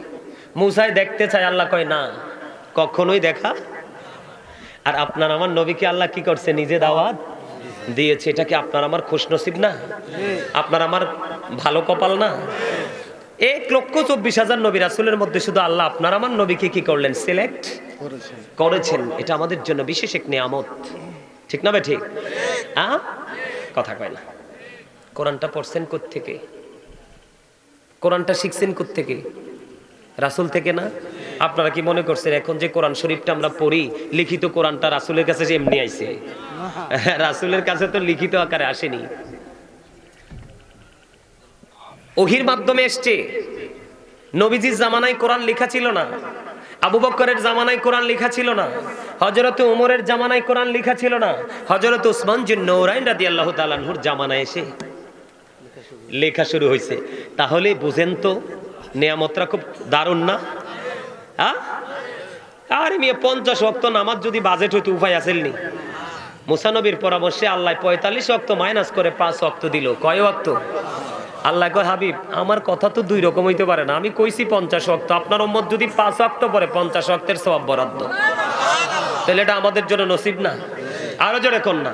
মুসাই দেখতে চায়, আল্লাহ কয় না, কখনোই দেখা। আর আপনার আমার নবীকে আল্লাহ কি করছে? নিজে দাওয়াত দিয়েছে। এটা কি আপনার আমার খুশনসিব না? আপনার আমার ভালো কপাল না? 1,24,000 নবী রাসূলের মধ্যে শুধু আল্লাহ আপনার আমার নবীকে কি করলেন? সিলেক্ট করেছেন। এটা আমাদের জন্য বিশেষ এক নিয়ামত, ঠিক না ভাই? ঠিক কথা কয় না। কোরআনটা পড়ছেন কোত্থেকে? কোরআনটা শিখছেন কোত্থেকে? রাসূল থেকে না? আপনারা কি মনে করছেন এখন যে কোরআন শরীফটা আমরা পড়ি, লিখিত কোরআনটা রাসূলের কাছে যে এমনি আইছে? রাসূলের কাছে তো লিখিত আকারে আসেনি, ওহির মাধ্যমে এসছে। নবীজির জামানায় কোরআন লেখা ছিল না, আবু বকরের জামানায় কোরআন লেখা ছিল না, হযরত ওমরের জামানায় কোরআন লেখা ছিল না, হযরত উসমান জিন নূরাইন রাদিয়াল্লাহু তাআলা আনহুর জামানায় এসে লেখা শুরু হয়েছে। তাহলে বুঝেন তো নিয়ামতটা খুব দারুণ না? আরে মিয়া 50 ওয়াক্ত নামাজ যদি বাজেট হইতো উপায় আসেননি। মুসা নবীর পরামর্শে আল্লাহ 45 ওয়াক্ত মাইনাস করে 5 ওয়াক্ত দিল। কয় ওয়াক্ত? আল্লাহ কয় হাবিব আমার কথা তো 2 রকম হইতে পারে না, আমি কইছি 50 ওয়াক্ত, আপনার উম্মত যদি 5 ওয়াক্ত পড়ে 50 ওয়াক্তের সওয়াব বরাদ্দ। তাহলে এটা আমাদের জন্য নসিব না? আরো জোরে কোন না?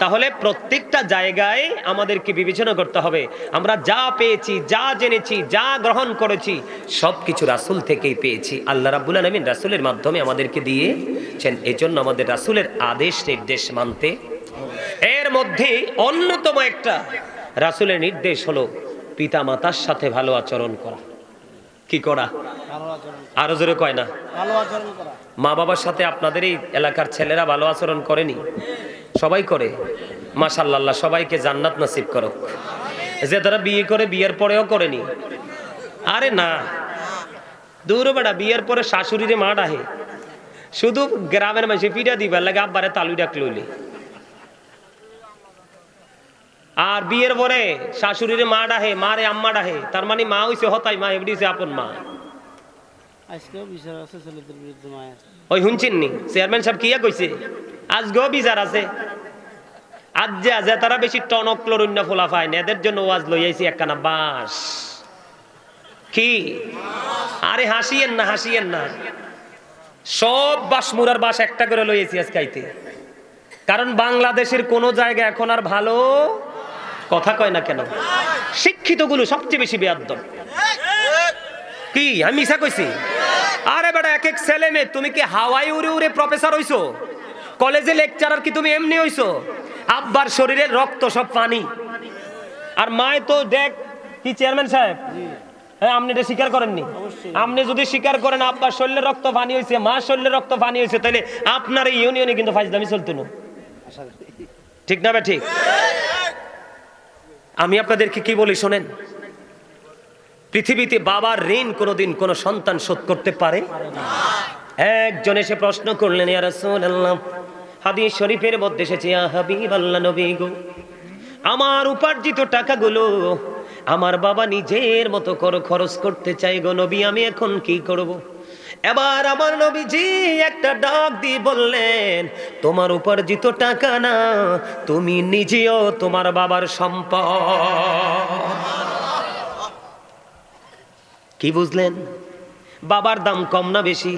তাহলে প্রত্যেকটা জায়গায় আমাদেরকে বিবেচনা করতে হবে, আমরা যা পেয়েছি, যা জেনেছি, যা গ্রহণ করেছি সবকিছু রাসূল থেকেই পেয়েছি। আল্লাহ রাব্বুল আলামিন রাসূলের মাধ্যমে আমাদেরকে দিয়েছেন। এজন্য আমাদের রাসূলের আদেশ নির্দেশ মানতে। এর মধ্যে অন্যতম একটা রাসূলের নির্দেশ হলো পিতা মাতার সাথে ভালো আচরণ করা। কি করা? আরো জোরে কয় না? ভালো আচরণ করা। মা বাবার সাথে আপনাদের এই এলাকার ছেলেরা ভালো আচরণ করেনি? সবাই করে। মাশাআল্লাহ, সবাইকে জান্নাত নসিব করুক। যে তারা বিয়ে করে বিয়ের পরেও করেনি, আরে না দূর বেড়া, বিয়ের পরে শাশুড়িরে মা ডাহে, শুধু গ্রামের মাঝে পিঠা দিবার লাগে আব্বারে তালু ডাক লইলে। আর বিয়ের পরে শাশুড়ির মা ডাহে, মারে আম্মা ডাহে, তার মানে মা হইছে হতাই, মা এমনি আপন মা। আজকেও বিচার আছে ছেলেদের বিরুদ্ধে মায়ের। ওই শুনছেন নি চেয়ারম্যান সাহেব কিয়া কইছে? আজকেও বিচার আছে। আজ যে তারা বেশি টনক ক্লোরুন্য ফোলা পায় না, এদের জন্য ওয়াজ লই আইছি একখানা বাস। কি আরে হাসিয়েন না, হাসিয়েন না, সব বাস মুরার বাস একটা করে লইয়েছি আজকে আইতে। কারণ বাংলাদেশের কোন জায়গা এখন আর ভালো কথা কয় না কেন? শিক্ষিত গুলো সবচেয়ে বেশি বেয়াদ্দব। কি আমি মিছা কইছি? আরে বেটা, এক এক ছেলে মেয়ে, তুমি কি হাওয়াই উড়ে উড়ে প্রফেসর হইছো? কলেজে লেকচারার কি তুমি এমনি হইছো? আব্বার শরীরের রক্ত সব পানি, আর মায় তো দেখ কি চেয়ারম্যান সাহেব, হ্যাঁ আপনি এটা স্বীকার করেননি? আপনি যদি স্বীকার করেন আব্বার শরীরের রক্ত পানি হয়েছে, মা শরীরের রক্ত পানি হয়েছে, তাহলে আপনার এই ইউনিয়নে কিন্তু ফাইজলামি চলতো না। ঠিক না বে? ঠিক। আমি আপনাদেরকে কি বলি শোনেন, পৃথিবীতে বাবার ঋণ কোনোদিন কোনো সন্তান শোধ করতে পারে না। একজন এসে প্রশ্ন করলেন, ইয়া রাসূলুল্লাহ, হাদিস শরীফের মধ্যে এসেছে, ইয়া হাবিবাল্লাহ নবী গো, আমার উপার্জিত টাকাগুলো আমার বাবা নিজের মতো করে খরচ করতে চাই গো নবী, আমি এখন কি করব? এবার আমার নবীজি একটা ডাক দিয়ে বললেন, তোমার উপার্জিত টাকা না, তুমি নিজেও তোমার বাবার সম্পদ। কি বুঝলেন? বাবার দাম কম না বেশি?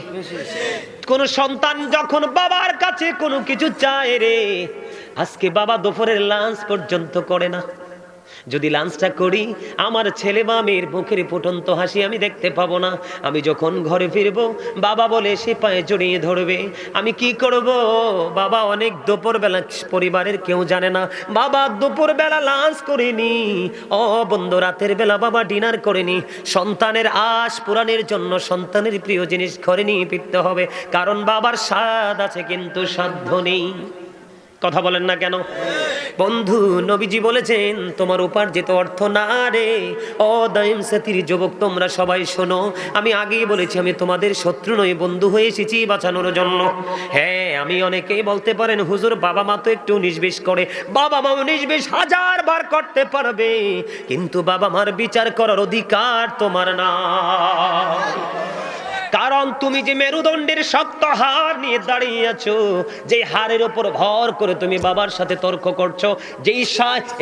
কোন সন্তান যখন বাবার কাছে কোনো কিছু চায় রে, আজকে বাবা দুপুরের লাঞ্চ পর্যন্ত করে না। যদি লাঞ্চটা করি, আমার ছেলে বা মেয়ের মুখের ফুটন্ত হাসি আমি দেখতে পাবো না। আমি যখন ঘরে ফিরবো, বাবা বলে সে পায়ে জড়িয়ে ধরবে। আমি কি করব? বাবা অনেক দুপুরবেলা, পরিবারের কেউ জানে না বাবা দুপুরবেলা লাঞ্চ করেনি। ও বন্ধু, রাতের বেলা বাবা ডিনার করেনি। সন্তানের আশ পূরণের জন্য সন্তানের প্রিয় জিনিস ঘরে নিয়ে ফিরতে হবে, কারণ বাবার স্বাদ আছে কিন্তু সাধ্য নেই। কথা বলেন না কেন? বন্ধু, নবীজি বলেছেন তোমার উপার্জিত অর্থ না রে। ও দাইম সাথীর যুবক, তোমরা সবাই শোনো, আমি আগেই বলেছি আমি তোমাদের শত্রু নই, বন্ধু হয়ে এসেছি বাঁচানোর জন্য। হ্যাঁ, আমি অনেকেই বলতে পারেন হুজুর বাবা মা তো একটু 19-20 করে। বাবা মা 19-20 হাজার বার করতে পারবে, কিন্তু বাবা মার বিচার করার অধিকার তোমার না। কারণ তুমি যে মেরুদণ্ডের শক্ত হাড় নিয়ে দাঁড়িয়ে আছো, যে হাড়ের উপর ভর করে তুমি বাবার সাথে তর্ক করছো,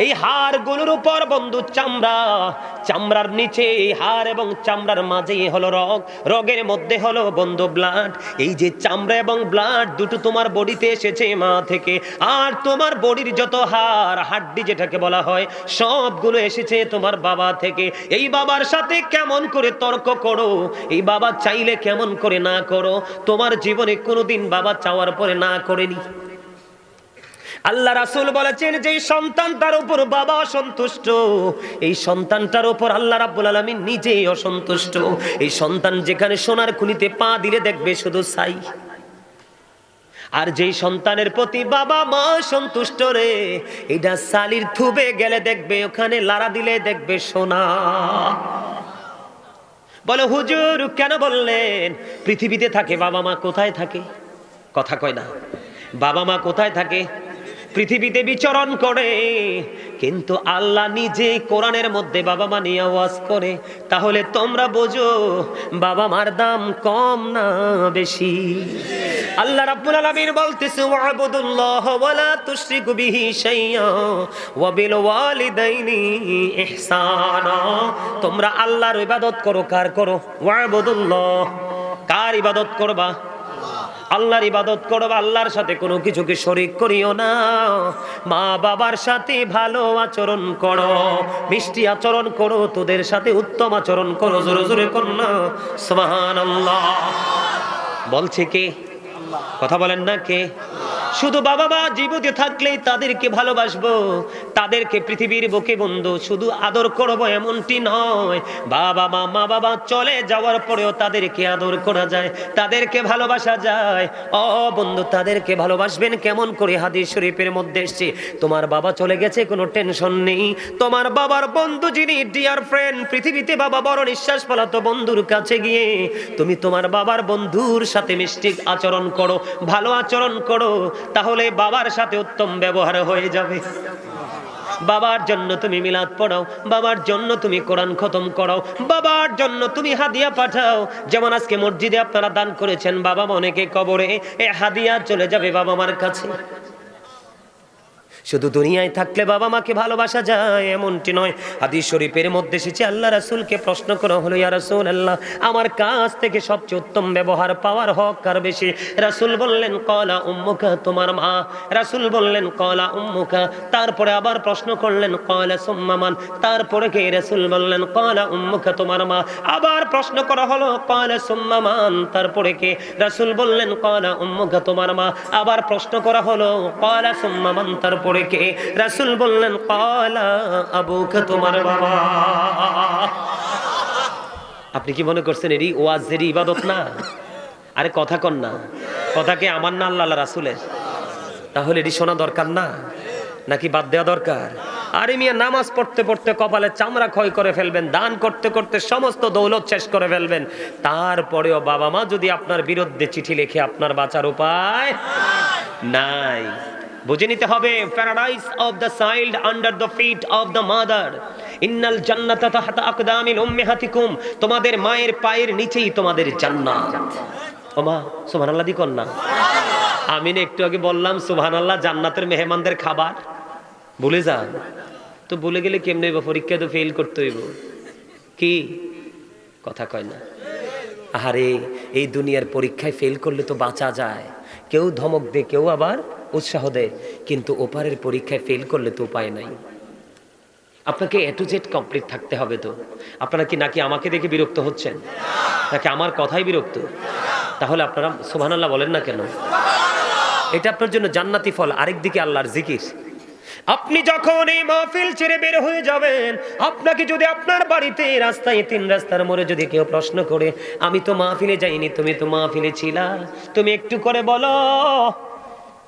এই হাড়গুলোর উপর বন্ধু চামড়া, চামড়ার নিচে এই হাড় এবং চামড়ার মাঝে হলো রগ, রগের মধ্যে হলো বন্ধু ব্লাড। এই যে চামড়া এবং ব্লাড দুটো তোমার বডিতে এসেছে মা থেকে, আর তোমার বডির যত হাড্ডি যেটাকে বলা হয়, সবগুলো এসেছে তোমার বাবা থেকে। এই বাবার সাথে কেমন করে তর্ক করো? এই বাবা চাইলে কেমন করে না করো? তোমার জীবনে কোনোদিন বাবা চাওয়ার পরে না করেনি। আল্লাহ রাসূল বলেছেন, যে সন্তানটার উপর বাবা অসন্তুষ্ট, এই সন্তানটার উপর আল্লাহ রাব্বুল আলামিন নিজেই অসন্তুষ্ট। এই সন্তান যেখানে সোনার খুনিতে পা দিলে দেখবে শুধু ছাই, আর যেই সন্তানের প্রতি বাবা মা সন্তুষ্ট রে, এটা সালির থুবে গেলে দেখবে ওখানে লাড়া দিলে দেখবে সোনা। বলে হুজুর কেন বললেন? পৃথিবীতে থাকে বাবা মা কোথায় থাকে? কথা কয় না। বাবা মা কোথায় থাকে? পৃথিবীতে বিচরণ করে, কিন্তু আল্লাহ নিজে কোরআনের মধ্যে বাবা মা নিয়ে ওয়াজ করে। তাহলে তোমরা বোঝো বাবা মার দাম কম না বেশি? আল্লাহ রাব্বুল আলামিন বলতেছে, ওয়াবুদুল্লাহ ওয়া লা তুশরিকু বিহি শাইয়্যা ওয়া বিল ওয়ালিদাইনি ইহসানা। তোমরা আল্লাহর ইবাদত করো। কার করো? ওয়াবুদুল্লাহ। কার ইবাদত করবা? আল্লাহর ইবাদত করবা। আল্লাহর সাথে কোনো কিছুকে শরীক করিও না। মা বাবার সাথে ভালো আচরণ করো, মিষ্টি আচরণ করো, তোদের সাথে উত্তম আচরণ করো। জোরে জোরে করো না সুবহানাল্লাহ। বলছে কে? কথা বলেন না কে? শুধু বাবা মা জীবিত থাকলেই তাদেরকে ভালোবাসবো, তাদেরকে পৃথিবীর বুকে বন্ধু শুধু আদর করব এমনটি নয়। বাবা মা মা বাবা চলে যাওয়ার পরেও তাদেরকে আদর করা যায়, তাদেরকে ভালোবাসা যায়। ও বন্ধু, তাদেরকে ভালোবাসবেন কেমন করে? হাদিস শরীফের মধ্যে এসেছে, তোমার বাবা চলে গেছে কোনো টেনশন নেই, তোমার বাবার বন্ধু যিনি ডিয়ার ফ্রেন্ড, পৃথিবীতে বাবা বড় নিঃশ্বাস ফেলাতো বন্ধুর কাছে গিয়ে তুমি তোমার বাবার বন্ধুর সাথে মিষ্টি আচরণ করো, ভালো আচরণ করো, তাহলে বাবার সাথে উত্তম ব্যবহার হয়ে যাবে। বাবার জন্য তুমি মিলাদ পড়াও, বাবার জন্য তুমি কোরআন খতম করাও, বাবার জন্য তুমি হাদিয়া পাঠাও। যেমন আজকে মসজিদে আপনারা দান করেছেন, বাবা মা অনেকে কবরে, এ হাদিয়া চলে যাবে বাবা মার কাছে। শুধু দুনিয়ায় থাকলে বাবা মাকে ভালোবাসা যায় এমনটি নয়। হাদিস শরীফের মধ্যে এসেছে, আল্লাহ রাসূলকে প্রশ্ন করা হলো, ইয়া রাসূলুল্লাহ, আমার কাছ থেকে সবচেয়ে উত্তম ব্যবহার পাওয়ার হক কার বেশি? রাসূল বললেন, ক্বালা উম্মুকা, তোমার মা। রাসূল বললেন, ক্বালা উম্মুকা। তারপরে আবার প্রশ্ন করলেন, ক্বালা সুম্মা মান? তারপরে কে? রাসূল বললেন, ক্বালা উম্মুকা, তোমার মা। আবার প্রশ্ন করা হলো, ক্বালা সুম্মা মান? তারপরে কে? রাসূল বললেন, ক্বালা উম্মুকা, তোমার মা। আবার প্রশ্ন করা হলো, ক্বালা সুম্মা মান? তারপরে কে? রাসূল বললেন, ক্বালা আবুকা, তোমার বাবা। আপনি কি মনে করছেন এরই ওয়াজের ইবাদত না? আরে কথা কন না, কথা কি আমার না আল্লাহ রাসূলের? তাহলে এটি শোনা দরকার না, নাকি বাদ দেওয়া দরকার? আরে মিয়া, নামাজ পড়তে পড়তে কপালে চামড়া ক্ষয় করে ফেলবেন, দান করতে করতে সমস্ত দৌলত শেষ করে ফেলবেন, তারপরেও বাবা মা যদি আপনার বিরুদ্ধে চিঠি লিখে, আপনার বাঁচার উপায় নাই। বুঝে নিতে হবে, paradise of the child under the feet of the mother, ইন্নাল জান্নাতা তাহতা আকদামিল উম্মাহাতিকুম, তোমাদের মায়ের পায়ের নিচেই তোমাদের জান্নাত। ও মা, সুবহানাল্লাহ দি কন্যা। আমি না একটু আগে বললাম সুবহানাল্লাহ, জান্নাতের মেহমানদের খাবার ভুলে যান তো। ভুলে গেলে কেমনে হইব? পরীক্ষা তো ফেল করতে হইব। কি কথা কয় না? আরে এই দুনিয়ার পরীক্ষায় ফেল করলে তো বাঁচা যায়, কেউ ধমক দেয়, কেউ আবার উৎসাহ দেয়, কিন্তু ওপারের পরীক্ষায় ফেল করলে তো উপায় নাই। আপনাকে এ টু জেড কমপ্লিট থাকতে হবে। তো আপনারা কি নাকি আমাকে দেখে বিরক্ত হচ্ছেন, নাকি আমার কথাই বিরক্ত? তাহলে আপনারা সুবহানাল্লাহ বলেন না কেন? এটা আপনার জন্য জান্নাতি ফল। আরেকদিকে আল্লাহর জিকির। আপনি যখন এই মাহফিল ছেড়ে বের হয়ে যাবেন, আপনাকে যদি আপনার বাড়িতে রাস্তায়, তিন রাস্তার মোড়ে যদি কেউ প্রশ্ন করে, আমি তো মাহফিলে যাইনি, তুমি তো মাহফিলে ছিলা, তুমি একটু করে বলো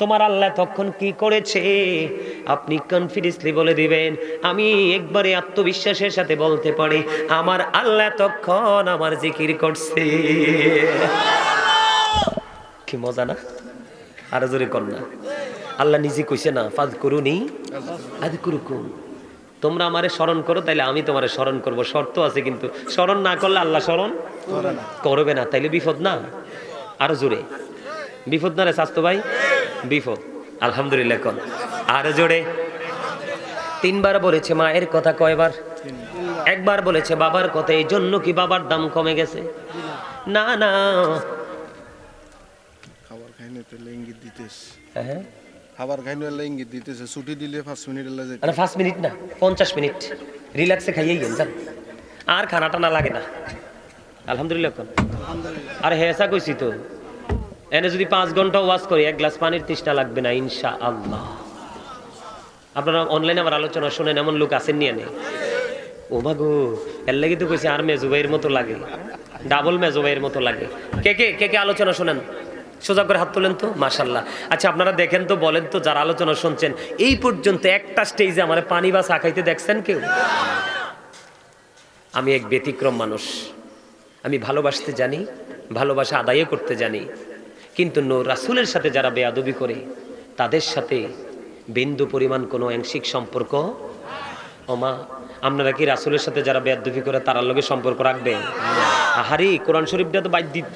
তোমার আল্লাহ তখন কি করেছে, আপনি কনফিডেন্সলি বলে দিবেন, আমি একবারে আত্মবিশ্বাসের সাথে বলতে পারি, আমার আল্লাহ তখন আমার জিকির করছে। কি মজা না? আরো জোরে কর না। আল্লাহ নিজে কইছে না, ফাযকুরুনি আযকুরুকুম, তোমরা আমারে স্মরণ করো তাইলে আমি তোমারে স্মরণ করব। শর্ত আছে কিন্তু, স্মরণ না করলে আল্লাহ স্মরণ করবে না, তাইলে বিপদ না? আরো জোরে, বিপদ না রে স্বাস্থ্য ভাই? বিপদ। আলহামদুলিল্লাহ কন আরো জোরে। তিনবার বলেছে মায়ের কথা, কয়বার? একবার বলেছে বাবার কথা। এই জন্য কি বাবার দাম কমে গেছে? না না, খাবার খাইনে তেলে ইঙ্গিত দিতেছ, হ্যাঁ খাবার খাইনে ইঙ্গিত দিতেছে, ছুটি দিলে 5 মিনিট লাগে। আরে 5 মিনিট না, 50 মিনিট রিল্যাক্সে খাইয়েই গেন যান, আর খানাটা না লাগে না। আলহামদুলিল্লাহ কোন। আরে হেসা কইছি তো, এনে যদি 5 ঘন্টা ওয়াজ করি, 1 গ্লাস পানির তৃষ্ণা লাগবে না ইনশাআল্লাহ। আপনারা অনলাইনে আমার আলোচনা শুনেন, এমন লোক আছেন নিয়ে নে। ও মাগো, এর লাগি তো কইছি আর মেজুবাইয়ের মতো লাগে, ডাবল মেজুবাইয়ের মতো লাগে। কে কে কে কে আলোচনা শোনেন? সোজা করে হাত তোলেন তো, মাশাআল্লাহ। আচ্ছা আপনারা দেখেন তো, বলেন তো, যারা আলোচনা শুনছেন এই পর্যন্ত একটা স্টেজে আমার পানি বা চা খাইতে দেখছেন কেউ? আমি এক ব্যতিক্রম মানুষ, আমি ভালোবাসতে জানি, ভালোবাসা আদায় করতে জানি, কিন্তু রাসূলের সাথে যারা বেয়াদবি করে তাদের সাথে বিন্দু পরিমাণ কোনো আংশিক সম্পর্ক। ওমা, আপনারা কি রাসূলের সাথে যারা বেয়াদবি করে তার লগে সম্পর্ক রাখবেন? আহারে, কোরআন শরীফটা তো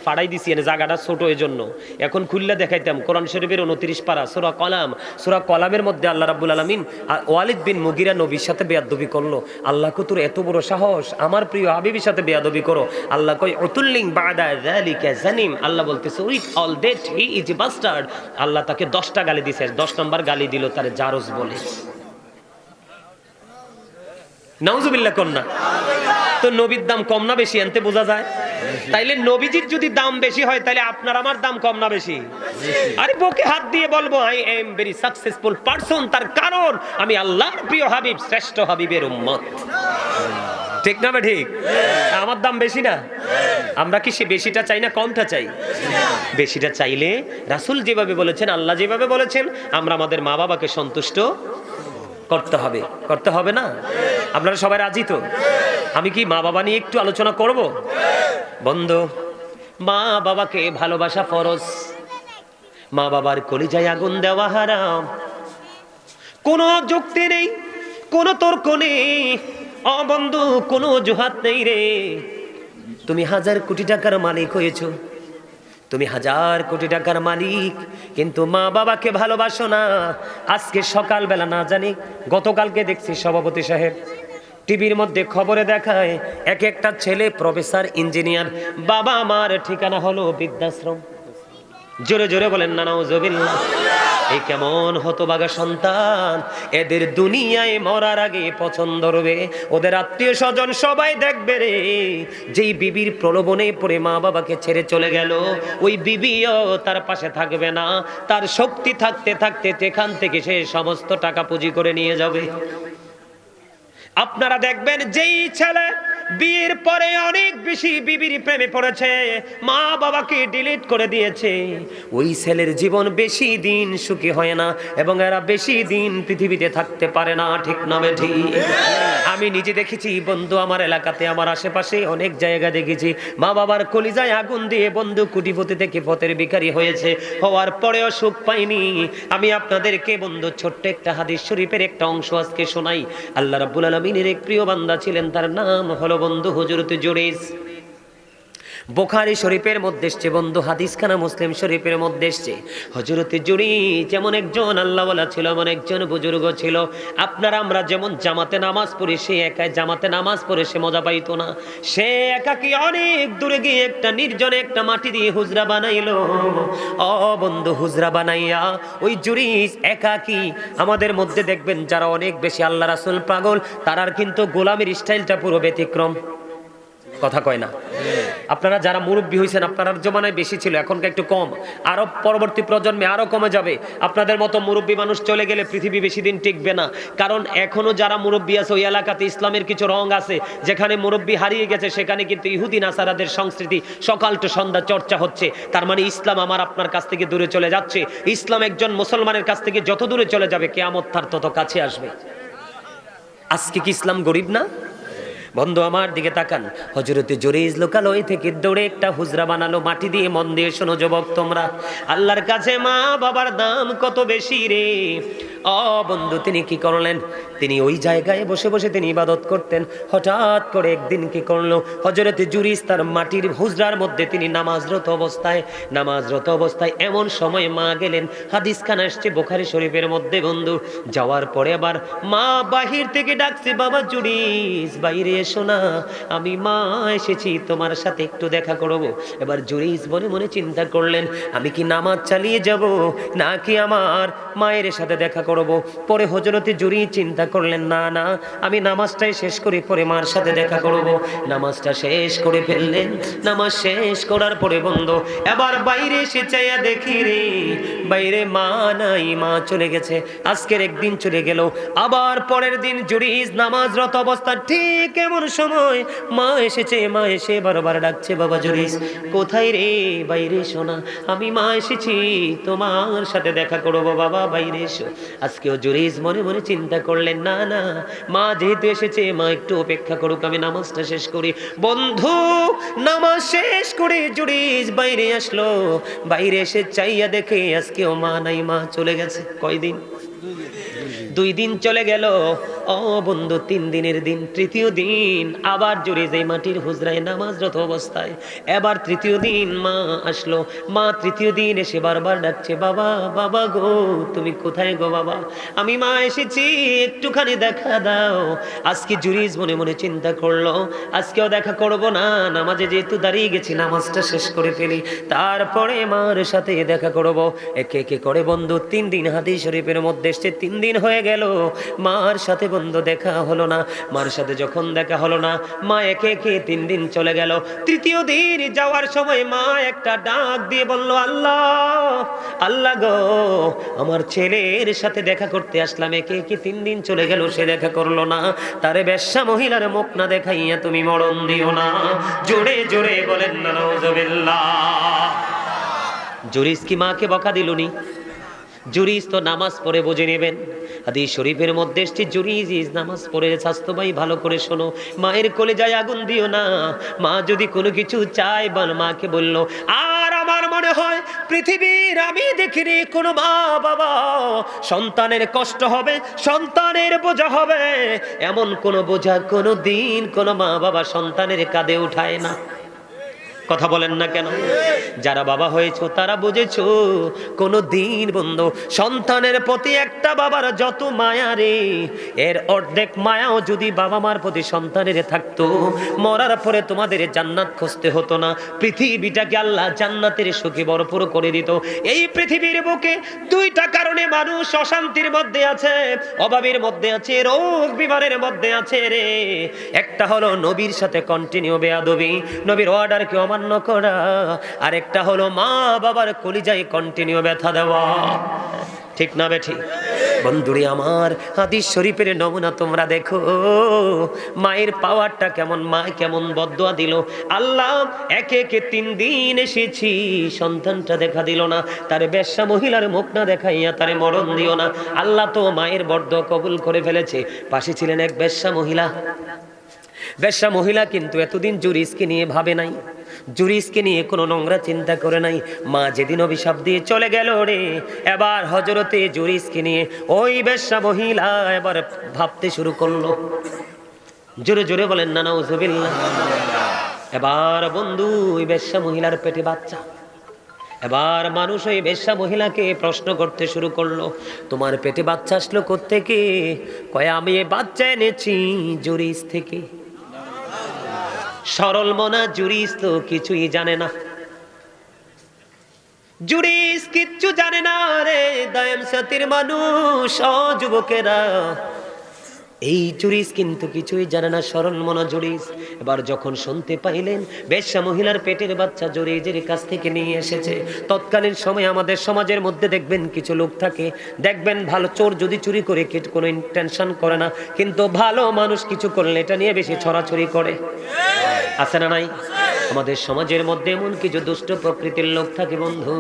ফাড়াই দিছি, এনে জায়গাটা ছোট, এই জন্য এখন খুললে দেখাইতাম। কোরআন শরীফের 29 পারা, সূরা কলাম। সূরা কলামের মধ্যে আল্লাহ রাব্বুল আলামিন ওয়ালিদ বিন মুগিরা নবীর সাথে বেয়াদবি করলো। আল্লাহ কো, তোর এত বড় সাহস, আমার প্রিয় হাবিবের সাথে বেয়াদবি করো। আল্লাহ কয় উতুল্লিং বাদা যালিকা জানিম। আল্লাহ বলতেছে with all that he is a bastard. আল্লাহ তাকে 10টা গালি দিয়েছে, 10 নম্বর গালি দিল তারে জারজ বলে। নাউজুবিল্লাহ কন্যা। তো নবীর দাম কম না বেশি আনতে বোঝা যায়। তাইলে নবীজির যদি দাম বেশি হয় তাহলে আপনার আমার দাম কম না বেশি? আরে বুকে হাত দিয়ে বলবো I am very successful person, তার কারণ আমি আল্লাহর প্রিয় হাবিব, শ্রেষ্ঠ হাবিবের উম্মত। ঠিক না ঠিক? আমার দাম বেশি না? আমরা কি সে বেশিটা চাই না কমটা চাই? বেশিটা চাইলে রাসূল যেভাবে বলেছেন, আল্লাহ যেভাবে বলেছেন, আমরা আমাদের মা বাবাকে সন্তুষ্ট করতে হবে না? আপনারা সবাই রাজি তো? আমি কি মা বাবা নিয়ে একটু আলোচনা করব? বন্ধু, মা বাবাকে ভালোবাসা ফরজ, মা বাবার কলিজায় আগুন দেওয়া হারাম। কোনো যুক্তি নেই, কোনো তর্ক নেই, ও বন্ধু কোনো অজুহাত নেই রে। তুমি 1000 কোটি টাকার মালিক হয়েছো, তুমি 1000 কোটি টাকার মালিক, কিন্তু মা বাবাকে ভালোবাসো না। আজকে সকালবেলা না জানি গতকালকে দেখছি সভাপতি সাহেব টিভির মধ্যে খবরে দেখায় এক একটা ছেলে প্রফেসর, ইঞ্জিনিয়ার, বাবা মার ঠিকানা হলো বৃদ্ধাশ্রম। জোরে জোরে বলেন না নাউজুবিল্লাহ। এই কেমন হতভাগা সন্তান, এদের দুনিয়ায় মরার আগে পছন্দ হবে, ওদের আত্মীয় স্বজন সবাই দেখবে রে। যেই বিবির প্রলোভনে পড়ে মা বাবাকে ছেড়ে চলে গেল, ওই বিবিও তার পাশে থাকবে না। তার শক্তি থাকতে থাকতে এখান থেকে সে সমস্ত টাকা পুঁজি করে নিয়ে যাবে। আপনারা দেখবেন যেই ছেলে বিয়ের পরে অনেক বেশি বিবির প্রেমে পড়েছে, মা বাবাকে ডিলিট করে দিয়েছে, ওই ছেলের জীবন বেশি দিন সুখী হয় না এবং এরা বেশি দিন পৃথিবীতে থাকতে পারে না। ঠিক না ঠিক? আমি নিজে দেখেছি বন্ধু, আমার এলাকাতে, আমার আশেপাশে অনেক জায়গা দেখেছি মা বাবার কলিজায় আগুন দিয়ে বন্ধু কোটিপতি থেকে পথের ভিখারি হয়েছে, হওয়ার পরেও সুখ পাইনি। আমি আপনাদেরকে বন্ধু ছোট্ট একটা হাদিস শরীফের একটা অংশ আজকে শোনাই। আল্লাহ রাব্বুল আলামিনের এক প্রিয় বান্দা ছিলেন, তার নাম হলো বন্ধু হযরত জুরাইজ। বুখারী শরীফের মধ্যে এসেছে বন্ধু, হাদিসখানা মুসলিম শরীফের মধ্যে এসেছে। হযরত জুরাইজ যেমন একজন আল্লাহওয়ালা ছিল, এমন একজন বুজুর্গ ছিল। আপনারা আমরা যেমন জামাতে নামাজ পড়ি, সে একাই জামাতে নামাজ পড়ে সে মজা পাইতো না। সে একাকি অনেক দূরে গিয়ে একটা নির্জনে একটা মাটি দিয়ে হুজরা বানাইলো। ও বন্ধু, হুজরা বানাইয়া ওই জুরাইজ একাকি, আমাদের মধ্যে দেখবেন যারা অনেক বেশি আল্লাহ রাসূল পাগল, তারার কিন্তু গোলামের স্টাইলটা পুরো ব্যতিক্রম। কথা কয় না? আপনারা যারা মুরব্বী হয়েছেন, আপনার জমানায় বেশি ছিল, এখনকার একটু কম, আরো পরবর্তী প্রজন্মে আরো কমে যাবে। আপনাদের মতো মুরব্বী মানুষ চলে গেলে পৃথিবী বেশি দিন টিকবে না। কারণ এখনো যারা মুরব্বী আছে ওই এলাকাতে ইসলামের কিছু রং আছে। যেখানে মুরব্বী হারিয়ে গেছে সেখানে কিন্তু ইহুদি নাসারাদের সংস্কৃতি সকাল টু সন্ধ্যা চর্চা হচ্ছে। তার মানে ইসলাম আমার আপনার কাছ থেকে দূরে চলে যাচ্ছে। ইসলাম একজন মুসলমানের কাছ থেকে যত দূরে চলে যাবে, কিয়ামত তার তত কাছে আসবে। আজকে কি ইসলাম গরিব না? বন্ধু আমার দিকে তাকান, হযরত জুরাইজ লোকালয় থেকে দৌড়ে একটা হুজরা বানালো মাটি দিয়ে। মন দিয়ে শোনো যুবক তোমরা, আল্লাহর কাছে মা বাবার দাম কত বেশি রে। ও বন্ধু, তিনি কি করলেন? তিনি ওই জায়গায় বসে বসে তিনি ইবাদত করতেন। হঠাৎ করে একদিন কি করলো, হযরত জুরাইজ তার মাটির হুজরার মধ্যে তিনি নামাজরত অবস্থায় এমন সময় মা গেলেন। হাদিসখানা আসছে বুখারী শরীফের মধ্যে বন্ধু। যাওয়ার পরে আবার মা বাহির থেকে ডাকছে, বাবা জুরাইজ বাইরে এসো না, আমি মা এসেছি, তোমার সাথে একটু দেখা করব। এবার জুরাইজ মনে মনে চিন্তা করলেন, আমি কি নামাজ চালিয়ে যাব নাকি আমার মায়ের সাথে দেখা করব? পরে হযরত জুরাইজ চিন্তা করলেন, না না, আমি নামাজটাই শেষ করি, পরে মার সাথে দেখা করব। নামাজটা শেষ করে ফেললেন। নামাজ শেষ করার পরে বন্ধু এবার বাইরে এসে চাইয়া দেখি রে, বাইরে মা নাই, মা চলে গেছে। আজকের একদিন চলে গেল, আবার পরের দিন জুরাইজ নামাজরত অবস্থা, ঠিক এমন সময় মা এসেছে। মা এসে বারবার ডাকছে, বাবা জুরাইজ কোথায় রে, বাইরে এসো না, আমি মা এসেছি, তোমার সাথে দেখা করবো, বাবা বাইরে এসো। আজকেও জুরাইজ মনে মনে চিন্তা করলেন, না না, মা যেহেতু এসেছে, মা একটু অপেক্ষা করুক, আমি নামাজটা শেষ করি। বন্ধু নামাজ শেষ করে জুরাইজ বাইরে আসলো। বাইরে এসে চাইয়া দেখে আজকেও মা নাই, মা চলে গেছে। কয়দিন? 2 দিন চলে গেল। ও বন্ধু, 3 দিনের দিন, তৃতীয় দিন আবার জুরাইজ এই মাটির হুজরায় নামাজরত অবস্থায়। এবার তৃতীয় দিন মা আসলো। মা তৃতীয় দিন এসে বারবার ডাকছে, বাবা বাবা গো, তুমি কোথায় গো বাবা, আমি মা এসেছি, একটুখানি দেখা দাও। আজকে জুরাইজ মনে মনে চিন্তা করলো, আজকেও দেখা করব না, নামাজে যেহেতু দাঁড়িয়ে গেছি, নামাজটা শেষ করে ফেলি, তারপরে মার সাথে দেখা করব। একে একে করে বন্ধু 3 দিন, হাদিস শরীফের মধ্যে এসছে 3 দিন হয়ে গেল। মার সাথে বন্ধু দেখা হলো না। মার সাথে যখন দেখা হলো না, মা একে একে 3 দিন চলে গেল। তৃতীয় দিন যাওয়ার সময় মা একটা ডাক দিয়ে বলল, আল্লাহ আল্লাহ গো, আমার ছেলের সাথে দেখা করতে আসলাম, একে একে 3 দিন চলে গেল, সে দেখা করলো না। তারে বেশ্যা মহিলার মুখ না দেখাইয়া তুমি মরণ দিও না। জোরে জোরে বলেন না নাউজুবিল্লাহ। জুরিস কি মাকে বকা দিলুনি? জুরিস তো নামাজ পড়ে বুঝে নেবেন। হাদিস শরীফের মধ্যে এসেছে, জুরিস নামাজ পড়ে। স্বাস্থ্য ভাই ভালো করে শোনো, মায়ের কোলে যায় আগুন দিও না। মা যদি কোনো কিছু চায়, মাকে বললো, আর আমার মনে হয় পৃথিবীর আমি দেখিনি কোনো মা বাবা সন্তানের কষ্ট হবে, সন্তানের বোঝা হবে, এমন কোনো বোঝা কোনো দিন কোনো মা বাবা সন্তানের কাঁধে উঠায় না। কথা বলেন না কেন? যারা বাবা হয়েছো তারা বুঝেছো, কোনো দিন বন্ধু সন্তানের প্রতি একটা বাবার যত মায়া রে, এর অর্ধেক মায়াও যদি বাবা মার প্রতি সন্তানের থাকতো, মরার পরে তোমাদের জান্নাত খুঁজতে হতো না। পৃথিবীটাকে আল্লাহ জান্নাতের সুখে ভরপুর করে দিত। এই পৃথিবীর বুকে 2টা কারণে মানুষ অশান্তির মধ্যে আছে, অভাবের মধ্যে আছে, রোগ বিমারের মধ্যে আছে রে। একটা হলো নবীর সাথে কন্টিনিউ বেয়াদবি, নবীর অর্ডারকে অমান্য করা, আর একটা হলো মা বাবার কলিজায় কন্টিনিউ ব্যথা দেওয়া। ঠিক না বেঠি? বন্ধুরে আমার, হাদিস শরীফের নমুনা তোমরা দেখো, মায়ের পাওয়ারটা কেমন, মা কেমন বদদুয়া দিল। আল্লাহ একে একে 3 দিন এসেছি, সন্তানটা দেখা দিল না। তার বেশ্যা মহিলার মুখ না দেখাইয়া তারে মরণ দিও না। আল্লাহ তো মায়ের বরদুয়া কবুল করে ফেলেছে। পাশে ছিলেন এক বেশ্যা মহিলা। বেশ্যা মহিলা কিন্তু এতদিন জুরিসকে নিয়ে ভাবে নাই, জুরিসকে নিয়ে কোনো নোংরা চিন্তা করে নাই। মা যেদিন অভিশাপ দিয়ে চলে গেল রে, এবার হযরতে জুরিসকে নিয়ে ওই বেশ্যা মহিলা এবার ভাবতে শুরু করলো। জোরে জোরে বলেন না নাউজুবিল্লাহ। এবার বন্ধু ওই বেশ্যা মহিলার পেটে বাচ্চা। এবার মানুষ ওই বেশ্যা মহিলাকে প্রশ্ন করতে শুরু করলো, তোমার পেটে বাচ্চা আসলো কোত্থেকে? কয় আমি এই বাচ্চা এনেছি জুরিস থেকে। সরল মনা জুরিস তো কিছুই জানে না, জুরিস কিচ্ছু জানে না রে দায়াম সাতির মানুষ, ও যুবকেরা, এই জুরিস কিন্তু কিছুই জানে না, সরল মনা জুরিস। এবার যখন শুনতে পাইলেন বেশ্যা মহিলার পেটের বাচ্চা জুরিজের কাছ থেকে নিয়ে এসেছে, তৎকালীন সময় আমাদের সমাজের মধ্যে দেখবেন কিছু লোক থাকে, দেখবেন ভালো চোর যদি চুরি করে কোনো ইন্টেনশন করে না, কিন্তু ভালো মানুষ কিছু করলে এটা নিয়ে বেশি ছড়াছড়ি করে। আছে না নাই? আমাদের সমাজের মধ্যে এমন কিছু দুষ্ট প্রকৃতির লোক থাকে বন্ধু।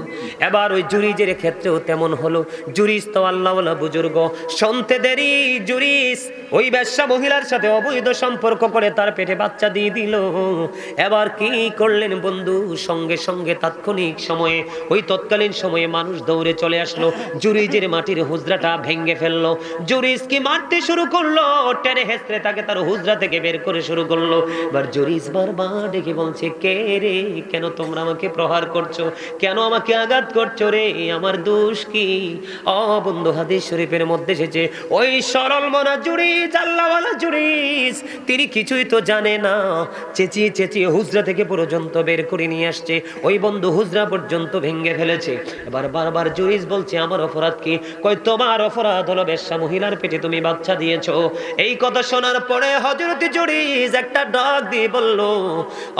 এবার ওই জুরিজের ক্ষেত্রেও তেমন হলো। জুরিস তো আল্লাহওয়ালা বুজুর্গ, শুনতে দেরি জুরিস ওই বেশ্যা মহিলার সাথে অবৈধ সম্পর্ক করে তার পেটে বাচ্চা দিয়ে দিল। এবার কি করলেন বন্ধু? সঙ্গে সঙ্গে তাৎক্ষণিক সময়ে ওই তৎকালীন সময়ে মানুষ দৌড়ে চলে আসলো, জুরিজের মাটির হুজরাটা ভেঙে ফেললো। জুরিস কি মারতে শুরু করলো, টেনে হেসড়ে তাকে তার হুজরা থেকে বের করে শুরু করলো। এবার জুরিস বারবার ডেকে বলছে, কে রে, কেন তোমরা আমাকে প্রহার করছো, কেন আমাকে আঘাত করছো রে, আমার দোষ কি? ও বন্ধু, হাদিস শরীফের মধ্যে এসেছে ওই সরল মনা জুরিস, আল্লাহওয়ালা জুরিস, তিনি কিছুই তো জানে না, চেঁচিয়ে চেঁচিয়ে হুজরা থেকে পর্যন্ত বের করে নিয়ে আসছে। ওই বন্ধু হুজরা পর্যন্ত ভেঙে ফেলেছে। এবার বারবার জুরিস বলছে, আমার অপরাধ কি? কই তোমার অপরাধ হলো বেশ্যা মহিলার পেটে তুমি বাচ্চা দিয়েছো। এই কথা শোনার পরে হযরত জুরিস একটা ডাক দিয়ে বলল,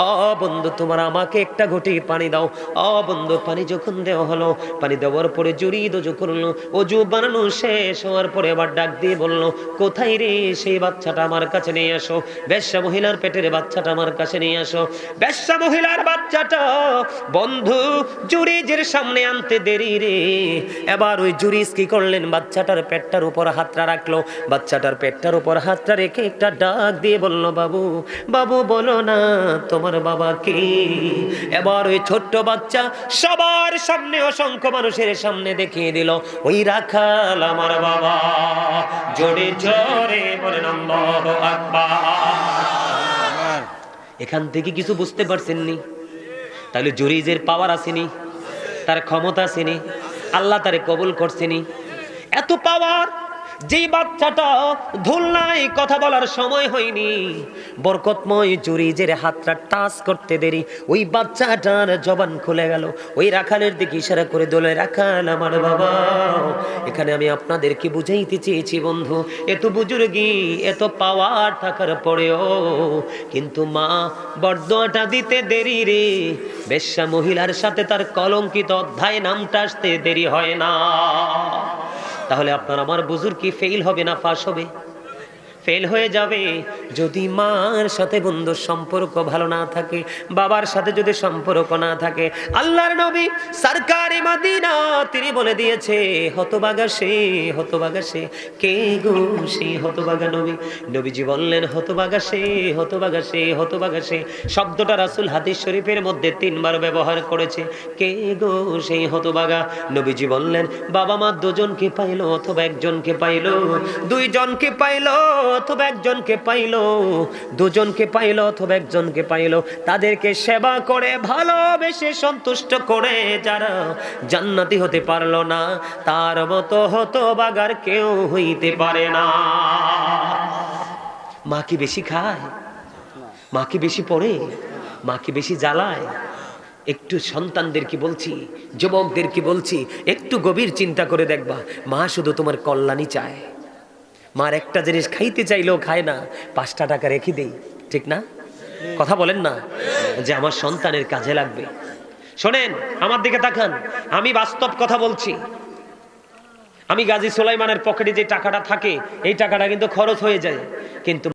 ও বন্ধু, তোমার আমাকে একটা ঘটি পানি দাও। ও বন্ধু, পানি যখন দেওয়া হলো, পানি দেওয়ার পরে জুরিদ অজু করলো। অজু বানানো শেষ হওয়ার পরে আবার ডাক দিয়ে বলল, কোথায় রে সেই বাচ্চাটা, আমার কাছে নিয়ে আসো। বেশ্যা মহিলার পেটের বাচ্চাটা আমার কাছে নিয়ে আসো। বেশ্যা মহিলার বাচ্চাটা বন্ধু জুরিজের সামনে আনতে দেরি রে। এবার ওই জুরিস কি করলেন, বাচ্চাটার পেটটার উপর হাতটা রাখলো। বাচ্চাটার পেটটার উপর হাতটা রেখে একটা ডাক দিয়ে বলল, বাবু, বাবু বলো না তোমার বাবা কি? এবার ওই ছোট্ট বাচ্চা সবার সামনে, অসংখ্য মানুষের সামনে দেখিয়ে দিল, ওই রাখাল আমার বাবা। জোরে জোরে বলেন আল্লাহু আকবার। এখান থেকে কিছু বুঝতে পারছেন নি? তাহলে জুরিজের পাওয়ার আসেনি, তার ক্ষমতা আসেনি, আল্লাহ তারে কবুল করছেনি। এত পাওয়ার, যেই বাচ্চাটা ধুলনায় কথা বলার সময় হয়নি, বরকতময় জুরিজের হাতটা টাচ করতে দেরি, ওই বাচ্চাটার জবান খুলে গেল। ওই রাখালের দিকে ইশারা করে দোলে, রাখাল আমার বাবা। এখানে আমি আপনাদেরকে বুঝাইতে চেয়েছি বন্ধু, এত বুজুর্গি এত পাওয়ার থাকার পরেও কিন্তু মা বরদোয়াটা দিতে দেরি রে। বেশ্যা মহিলার সাথে তার কলঙ্কিত অধ্যায় নামটা আসতে দেরি হয় না। তাহলে আপনার আমার বুজুর্গি ফেল হবে না পাস হবে? ফেল হয়ে যাবে। যদি মার সাথে বন্ধুর সম্পর্ক ভালো না থাকে, বাবার সাথে যদি সম্পর্ক না থাকে, আল্লাহর নবী সরকারে মদিনা তিনি বলে দিয়েছে, হতভাগা সে, হতভাগা সে। কে গো সেই হতভাগা নবী? নবীজি বললেন, হতভাগা সে, হতভাগা সে, হতভাগা সে। শব্দটা রাসূল হাদিস শরীফের মধ্যে 3 বার ব্যবহার করেছে। কে গো সেই হতভাগা? নবীজি বললেন, বাবা মা দুজনকে পাইলো অথবা একজনকে পাইলো, দুইজনকে পাইলো অথবা একজনকে পাইলো, দুজনকে পাইলো অথবা একজনকে পাইলো, তাদেরকে সেবা করে ভালোবেসে সন্তুষ্ট করে যারা জান্নাতি হতে পারলো না, তার মতো হতভাগার কেউ হইতে পারে না। মা কি বেশি খায়? মা কি বেশি পড়ে? মা কি বেশি জ্বালায়? একটু সন্তানদেরকে বলছি, যুবকদেরকে বলছি, একটু গভীর চিন্তা করে দেখবা, মা শুধু তোমার কল্যাণই চায়। মার একটা জিনিস খাইতে চাইলেও খায় না, 5টা টাকা রেখে দেই, ঠিক না? কথা বলেন না, যে আমার সন্তানের কাজে লাগবে। শোনেন, আমার দিকে তাকান, আমি বাস্তব কথা বলছি। আমি গাজী সুলাইমানের পকেটে যে টাকাটা থাকে, এই টাকাটা কিন্তু খরচ হয়ে যায়, কিন্তু